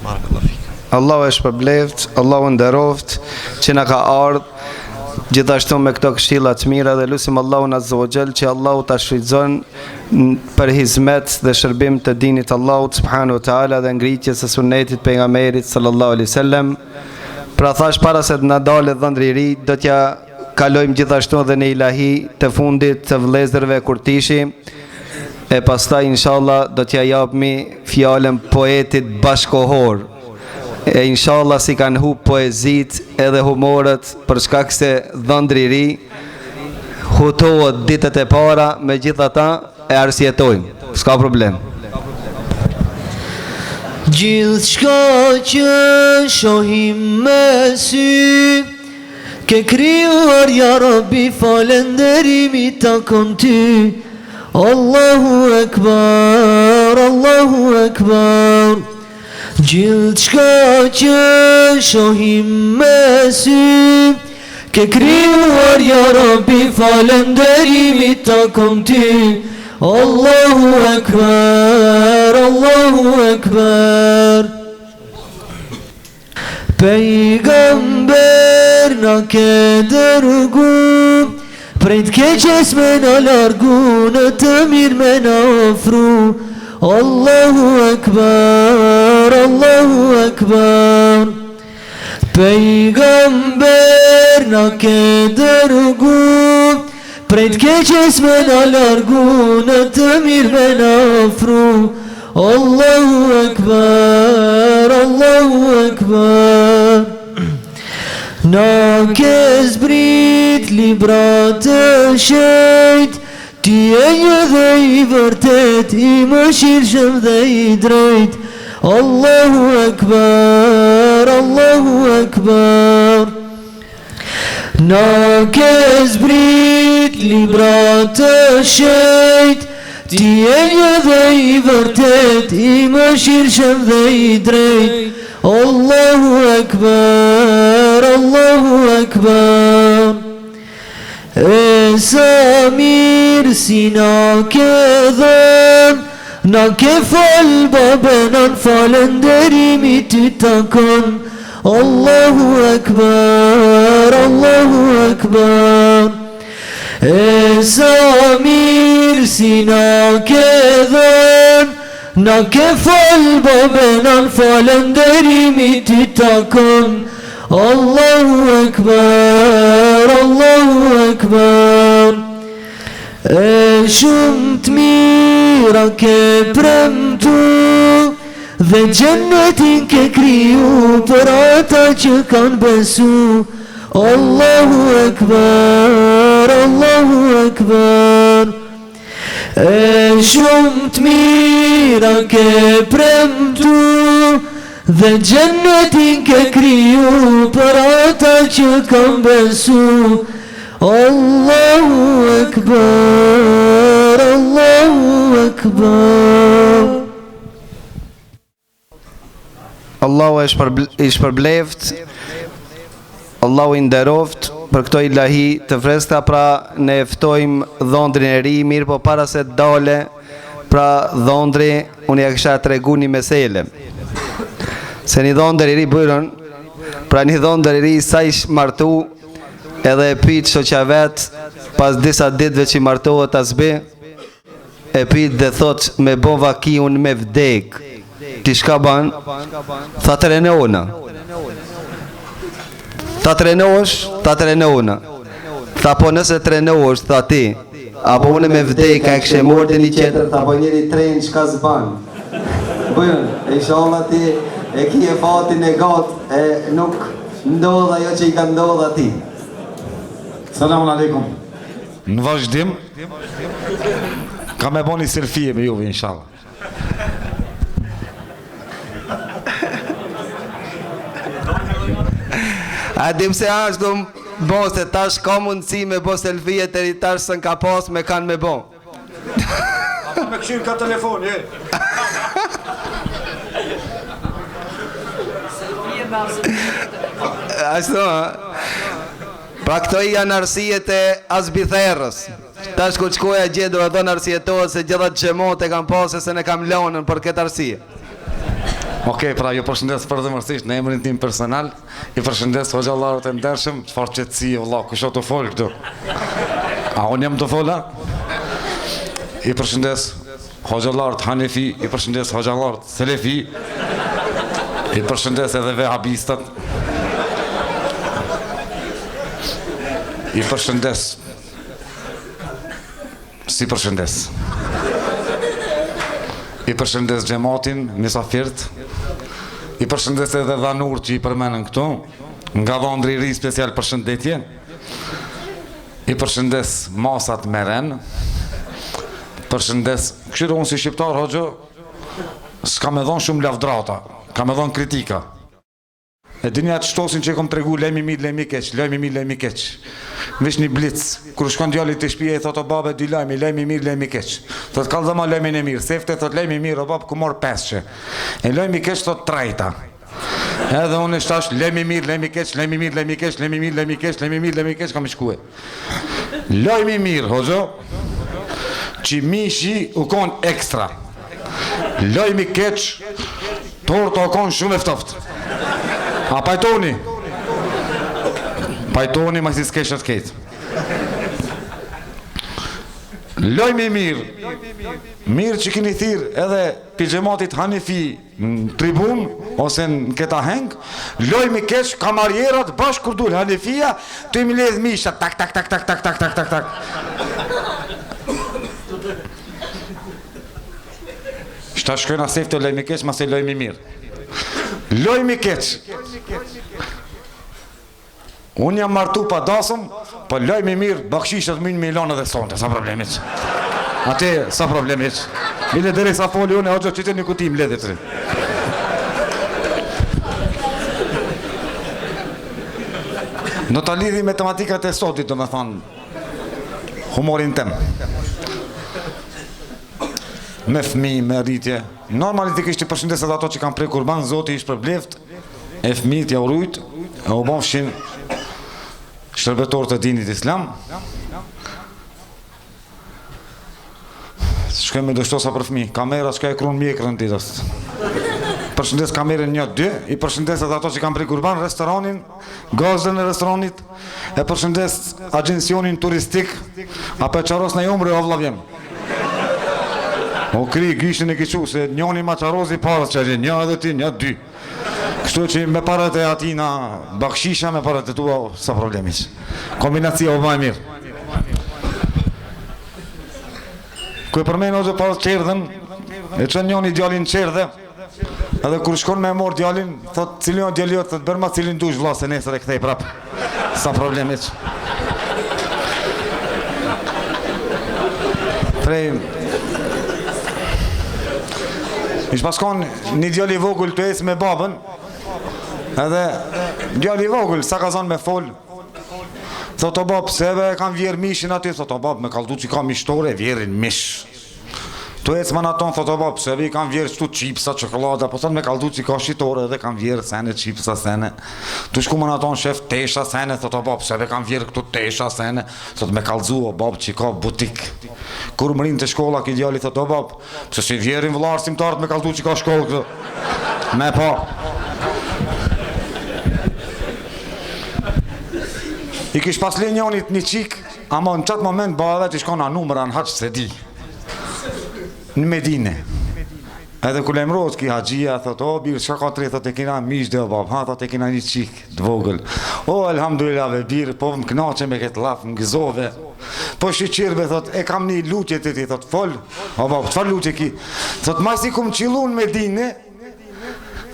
S14: Barakallahu fik.
S3: Allahu e shpërbleft, Allahu nderoft që na ka ardhur gjithashtu me këto këshilla të mira dhe lutim Allahun azza wa jall që Allahu ta shfrytëzon për hizmet dhe shërbim të dinit Allahut subhanahu wa taala dhe ngritjes së sunetit pejgamberit sallallahu alaihi wasallam. Pra thash para se të na dalë dhëndri i ri, do t'ja kalojmë gjithashtu edhe në ilahi të fundit të vëllezërve Kurtishi. E pastaj inshallah do t'ja japmi fjalën poetit bashkohor. E inshallah si kanë hub poezit edhe humorët për shkak se dhëndri i ri hutohet ditët e para, me gjitha ta e arsjetojmë, s'ka problem.
S13: Gjithë shka që shohim me sy, ke krijuar ja Rabbi, falenderimi takon ty. Allahu Ekber, Allahu Ekber. Gjithë shka që shohim me sy, ke krijuar ja Rabbi, falenderimi takon ty. Allahu Ekber, Allahu Ekber. Pejgamber na ke dërgu, prej t'keqes me na largu, në të mirë me na ofru. Allahu Ekber, Allahu Ekber. Pejgamber na ke dërgu, prej t'keqes me na largu, në të mirë me na ofru. Allahu Ekber, Allahu Ekber. Na ke zbrit libra të shejt, ti e një dhe i vërtet, i mëshirshëm dhe i drejt. Allahu Ekber, Allahu Ekber. Na ke zbrit libra të shejt, ti e një dhe i vërtet, i mëshirshëm dhe i drejt. Allahu Ekber, Allahu Ekber. E sa mirë si na ke dhën, na ke fal babenan, falenderimi ty takon. Allahu Ekber, Allahu Ekber. E sa mirë si na ke dhën, na ke fal babenan, falenderimi ty takon. Allahu Ekber, Allahu Ekber. E shumë të mira ke premtu, dhe gjennetin ke kriju për ata që kanë besu. Allahu Ekber, Allahu Ekber. E shumë të mira ke premtu, dhe gjennetin ke kriju për ata që kanë besu. Allahu Ekber, Allahu Ekber.
S3: Allahu i shpërbleft, Allahu i nderoft për këto ilahi të freskëta. Pra ne ftojmë dhondrin e ri, mirë po para se të dale pra dhondri, unë ja kësha të regu një mesele. Se një dhondër i ri bërën, pra një dhondër i ri sa ish martu, edhe e pitë shoqa vetë, pas disa ditëve që martohet asbe, e pitë dhe thot me bo vaki unë me vdek. Ti shka ban? Tha të renona. Ta trenosh, ta trenona. Tha po nëse trenosh, tha ti, apo unë me vdek, a e kështë mordi një qeter, tha po njëri trenë qka zban. Bëjën, e inshallah ti e ki e fatin e gat, e nuk ndodha jo që i ka ndodha ti.
S15: Salamun aleikum. Në vazhdim, ka me bo një selfie me juve, inshallah.
S3: A dim se ashtu bo, se tash ka mundësi me bo selfie të ritash së n'ka pas me kanë me bo.
S15: Apo me këshirë ka telefon, je.
S3: Ashtu, pra këto i janë arsijet e Azbitherës. Tash ku qkoja gjedu e dhënë arsjetohet se gjithat gjemote kam pasë se ne kam lonën për këtë arsije.
S15: Okej, pra ju përshëndes për dhe mërsisht në emrin tim personal, i përshëndes hoxhallarët e ndershëm, çfarë qetësi vëlla, kusho të fol këtu? A unë jam të fola? I përshëndes hoxhallarët Hanefi, i përshëndes hoxhallarët Selefi, i përshëndes edhe vehabistat, i përshëndes, si përshëndes, i përshëndes xhamatin, misafirt, I përshëndes edhe Dhanur që i përmenën këtu, nga Dhondri Ri special përshëndetje. I përshëndes masat Meren. Përshëndes, këshirë unë si shqiptar, hoxhë, s'ka me dhonë shumë lavdrata, ka me dhonë kritika. E dini atë shtosin që e kom tregu lejmi mirë, lejmi keq, lejmi mirë, lejmi keq. Vish një blic, kur shkon djalli të shpije, i thot o babe, dy lejmi, lejmi mirë, lejmi keq. Thot kallë dhe ma lejmi në mirë, sefte thot lejmi mirë, o babë, ku morë pesqe. E lejmi keq thot trajta. Edhe unë e shtash, lejmi mirë, lejmi keq, lejmi mirë, lejmi keq, lejmi mirë, lejmi keq, lejmi mirë, lejmi keq, kam i shkue. Lejmi mirë, hoxho, që mishi u kon ekstra. Lejmi keq, torta u kon shumë eftoft. A pajtoni? Pajtoni ma si s'keshat ketë. Lojmi mirë. Mirë që kini thirë edhe pijematit Hanifi në tribun ose në këta heng. Lojmi keq kamarjerat bashkë kur dul Hanifia të imi ledh misha tak tak tak tak tak tak tak tak tak. Shta shkojna sefte lojmi keq ma se lojmi mirë. Lojmi keq. Unë jam martu pa dasëm, po lojmi mirë, bakshishet më 1 milion edhe sonte, sa problemit. Ate, sa problemit. Bile dhere sa foli unë, hoxho qëtë një kutim ledhe të. Në të lidhi matematikat e sotit, do me thonë, humorin tem. Me fmi, me rritje. Normalitikisht i përshëndes edhe ato që kanë prej kurban, Zoti ish përbleft, e fmit ja urujt, e u bofshin shërbetor të dinit islam. Shkoj me dështosa për fmi, kamera shka e krun mjekrën titës. Përshëndes kamerën 1-2, i përshëndes edhe ato që kanë prej kurban, restoranin, gazdën e restoranit, e përshëndes agjensionin turistik, apo e qaros në jumre o vlavjem. O kri, gjishin e kiqu, se njoni ma qarozi parës që e një edhe ti, 1-2. Kështu që me parët e atina bakshisha, me parët e tua, sa problemis. Kombinacija o baj mirë. Kë e përmenë o zë parës qerdhen, e që njoni djallin qerdhe, edhe kur shkon me mor djallin, thot cilin o djalliot, thot bërma cilin dush vla, se nesër e këthej prap. Sa problemis. Prej... Ish paskon një djalli vogël të esë me babën, edhe djalli vogël, sa ka zonë me fol, thot o babë, se eve kam vjerë mishin aty, thot o babë, me kaldu që ka mishtore, vjerin mish. Të esë më në tonë, thot o babë, se eve i kam vjerë qëtu qipsa, qokolada, po thot me kaldu që ka shqitore, edhe kam vjerë sene, qipsa sene. Të shku më në tonë, shef, tesha sene, thot o babë, se eve kam vjerë këtu tesha sene, thot me kaldu o babë që ka butik. Kur më rinë të shkolla, ki djali thot o babë, pëse si vjerin vëllarë simtarët me kaldu që ka shkollë këtë. Me pa. I kish pas le njonit një qik, ama në qatë moment bëve që shkona numëra në haqë se di. Në Medine. Edhe ku lemrot ki haqia, thot, o birë, që ka tre, thot e kina mish dhe o babë, ha, thot e kina një qik, dvogël. O, elhamdulillah, birë, po më knaqe me këtë laf, më gëzove. Po shqyqirbe, thot, e kam një lutje të ti, thot, fol, o babë, qëfar lutje ki? Thot, ma si ku më qilu në Medine,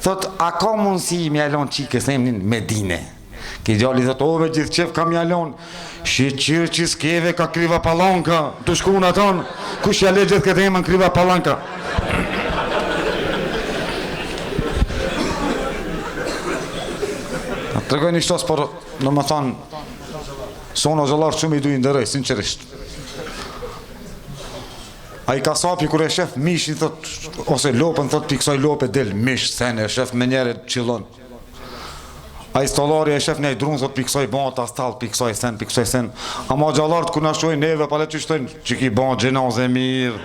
S15: thot, a ka mundësi me alon qike, se emnin Medine. Ki djalli thot, ove gjithë qef kam jalon, shqyqirë që s'keve ka kriva palanka, të shku në tonë, kush ja le gjithë këtë emën kriva palanka. Të regoj një shtos, por në më thonë, sonë o zëllarë që me i du i ndërëj, sinqerisht. A i kasapi kër e shef mish, thot, ose lopën, thot, piksoj lope del mish, sene, e shef me njere qilon. A i stolari e shef një i drunë, thot, piksoj banta, stall, piksoj sen. A ma gjallartë kër në shojnë neve, pale që shtojnë, që ki ban gjenoze mirë.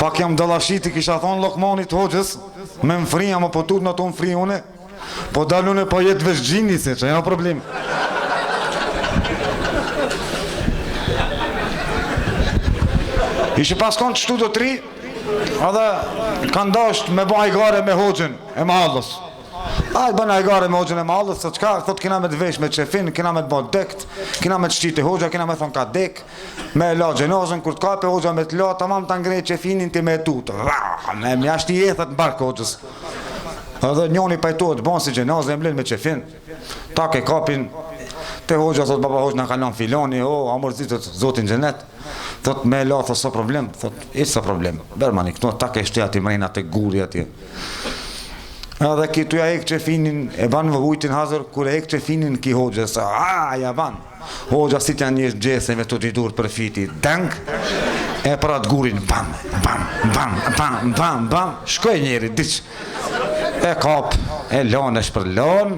S15: Pak jam dëllashiti, kisha thonë Lokmanit hoqës, me më fri, ama po tur në to më fri une, po dalune po jetë vesh gjini se, që janë problem. Ishe pas konë qëtu do 3, edhe kanë dasht me baj gare me hoqën, e me allës. Aj, bëna e gare me hoxhën e mallës, se qka, thot kina me të vesh me qefin, kina me të bo dekt, kina me të shqiti hoxha, kina me thonë ka dek, me la gjenozën, kur të kape hoxha me të la, tamam të ngrej qefinin ti me tutë. Me ashtë i ethet në barkë hoxhës. Edhe njoni pajtohet bon si gjenozë, e mlen me qefin, ta ke kapin, te hoxha, thot baba hoxhë në kalon filoni, a mërzitët zotin gjenet, thot me la, thot so problem, thot iç so problem, bermani, këto ta ke shte ati mrejna te guri ati. Edhe ki tuja e qefinin, e ban vëvujtin hazër, kur e qefinin ki hoxhës, ja ban, hoxha si t'ja njështë gjese me të gjidur për fiti, deng, e për atë gurin, bam, bam, bam, bam, bam, bam, shkoj njeri, diq, e kap, e lon, e shpërlon,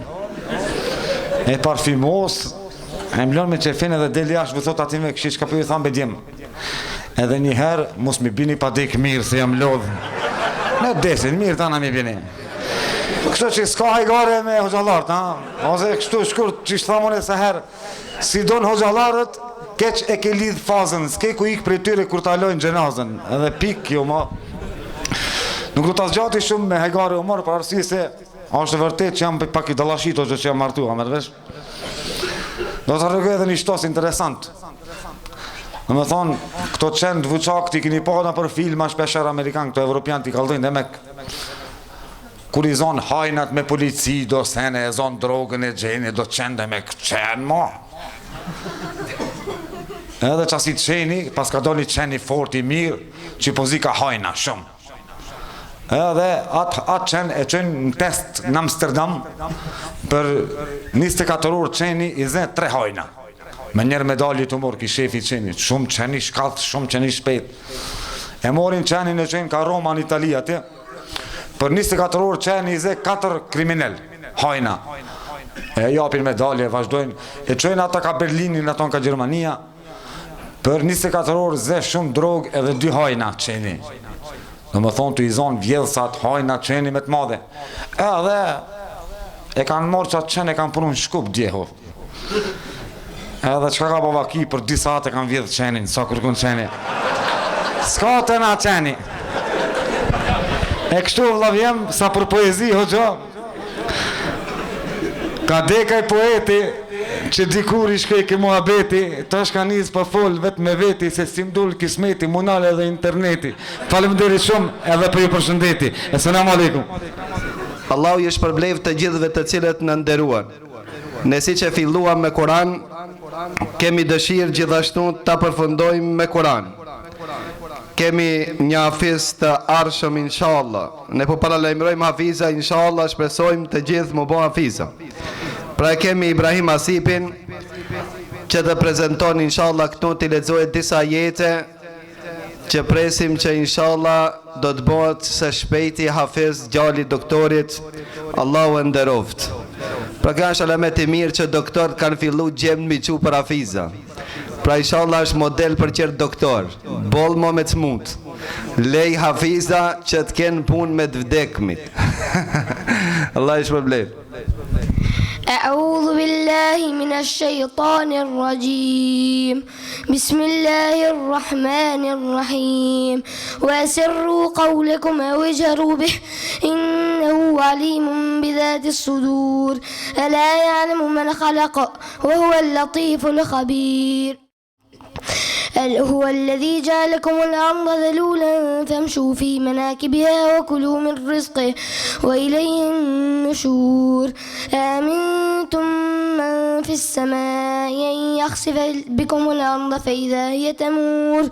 S15: e parfimos, e mlon me qefin edhe deli ashtë vëthot ati me këshish, ka për ju thamë bedjem, edhe njëherë, mos mi bini pa dek mirë, se jam lodhë, në desin, mirë tana mi bini. Kështu që s'ka hajgare me hoxhallarët, ose kështu shkurt që ishtë thamone se herë, si donë hoxhallarët, keq e ke lidh fazën, s'ke ku ikë prej tyre kur t'alojnë gjenazën, edhe pik jo ma. Nuk du t'a zgjati shumë me hajgare umar, për arsye se është vërtet që jam pak i dalashit ose që jam martu, a mërvesh? Do të rregoj edhe një shtos interesant. Në me thonë, këto qenë dvuqak t'i kini pona për filma shpesher Amerikan, këto evropian t'i kaldojnë dhe mek. Kur i zonë hajnat me polici, do sene e zonë drogën e gjeni, do qenë dhe me këqenë mo. Edhe qasi qeni, pas ka do një qeni fort i mirë, që pozi ka hajna shumë. Edhe atë qenë e qenë në test në Amsterdam, për 24 orë qeni i zë 3 hajna. Me njerë medalje të morë ki shefi qeni, shumë qeni shkath, shumë qeni shpet. E morin qenin e qenë ka Roma në Itali atë, për 24 orë qenë i zë 4 kriminel, hajna. E japin medalje, vazhdojnë, e qenë ata ka Berlinin, aton ka Gjermania, për 24 orë zë shumë drogë edhe 2 hajna qeni. Në më thonë të i zonë vjedhësat, hajna qeni me të madhe. Edhe e kanë morë që atë qenë e kanë punu në shkup djeho. Edhe qka ka bavaki për 2 sate kanë vjedhë qenin, sa kërkun qeni. Ska të na qeni. E kështu vlavjem, sa për poezi, hoxha, ka dekaj poeti, që dikur i shkej ke muhabeti, ta shka njës për fol vetë me veti, se si mdull kismeti, munale dhe interneti. Faleminderit shumë edhe për ju përshëndeti. Asalamu alaikum.
S3: Allahu i shpërblev të gjithëve të cilët në nderuan. Ne si që filluam me Kur'an, kemi dëshirë gjithashtu të përfundojmë me Kur'an. Kemi një hafiz të arshëm inshallah. Ne po paralajmërojmë hafiza inshallah, shpresojmë të gjithë më bo hafiza. Pra kemi Ibrahim Asipin që të prezenton inshallah këtu t'i lexojë disa ajete që presim që inshallah do të bëhet së shpejti hafiz djali doktorit, Allahu e nderoft. Pra ka është alamet i mirë që doktorët kanë fillu gjemë mi që për hafiza. Pra inshallah është model për qërë doktor, bol mo me të mund, lej hafiza që të kenë pun me të vdekmit. Allah ishë problem.
S10: أعوذ بالله من الشيطان الرجيم بسم الله الرحمن الرحيم وأسروا قولكم أو اجهروا به إنه عليم بذات الصدور ألا يعلم من خلق وهو اللطيف الخبير هو الذي جعلكم الأرض ذلولا فامشوا في مناكبها وكلوا من رزقه وإليه النشور آمنتم من في السماء أن يخسف بكم الأرض فإذا هي تمور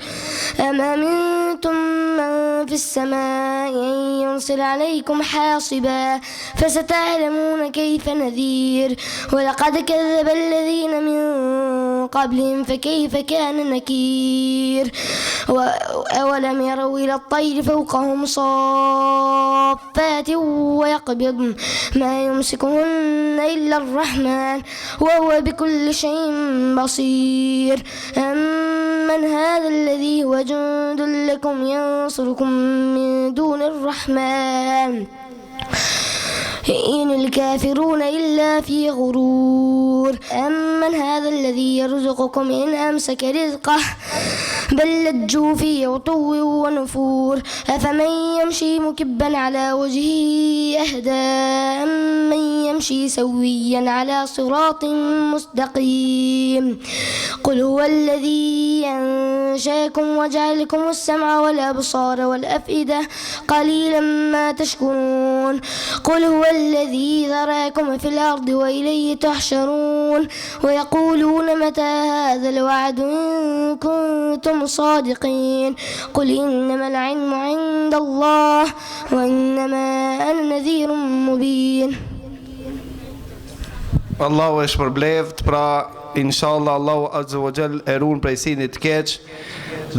S10: أم أمنتم من في السماء أن يرسل عليكم حاصبا فستعلمون كيف نذير ولقد كذب الذين من قبلهم فكيف كان نكير أولم يروا إلى الطير فوقهم صافات ويقبضن ما يمسكهن إلا الرحمن وهو بكل شيء بصير أمن هذا الذي هو جند لكم ينصركم من دون الرحمن إن الكافرون إلا في غرور أمن هذا الذي يرزقكم إن أمسك رزقه بل لجوا في عتو ونفور أفمن يمشي مكبا على وجهه أهدى أمن يمشي سويا على صراط مستقيم قل هو الذي أنشاكم وجعلكم السمع والأبصار والأفئدة قليلا ما تشكرون قل هو الذي ذراكم في الأرض وإليه تحشرون ويقولون متى هذا الوعد إن كنتم صادقين قل إنما العلم عند الله وإنما أنا نذير مبين.
S3: Allahu është përbleft, pra inshallah Allahu azza wa jall e ruan prej sinit keq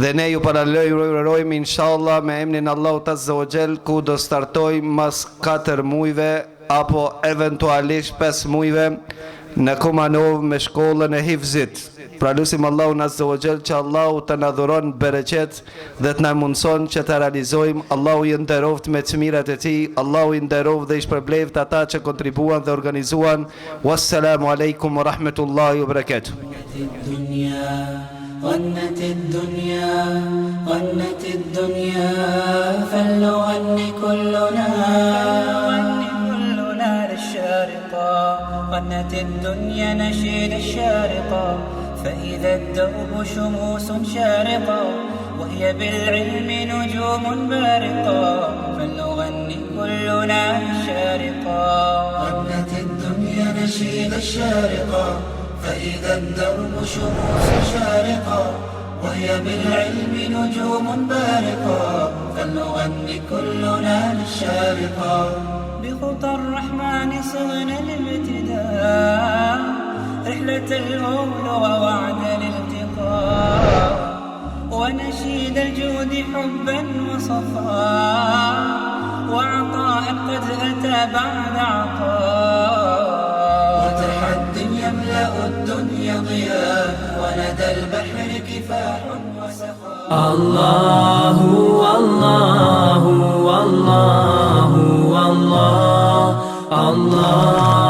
S3: dhe ne ju paralajmërojmë inshallah me emrin Allahut azza wa jall ku do startojmë mas 4 muajve apo eventualisht 5 muajve në Kumanov me shkollën e hifzit. Pra lusim Allahun azza wa jall që Allahu të na dhuron bereqet dhe të na mundson që të realizojmë. Allahu i nderoft me çmirat e tij, Allahu i nderoft dhe i shpërbleft ata që kontribuan dhe organizuan. Wassalamu alaikum wa rahmatullahi wa barakatuh.
S1: غنت الدنيا غنت الدنيا فلنغني كلنا للشارقة غنت الدنيا نشيد الشارقة فإذا الدرب شموس شارقة وهي بالعلم نجوم بارقة فلنغني كلنا للشارقة غنت الدنيا نشيد الشارقة فإذا الدرب شموس شارقة وهي بالعلم نجوم بارقة فلنغني كلنا للشارقة بخطى الرحمن صغنا الابتداء رحلة الأولى ووعد الالتقاء ونشيد الجود حبا وصفاء وعطاء قد أتى بعد عطاء وتحد يملأ الدنيا ضياء وندى البحر كفاح وسخاء
S13: الله الله الله الله الله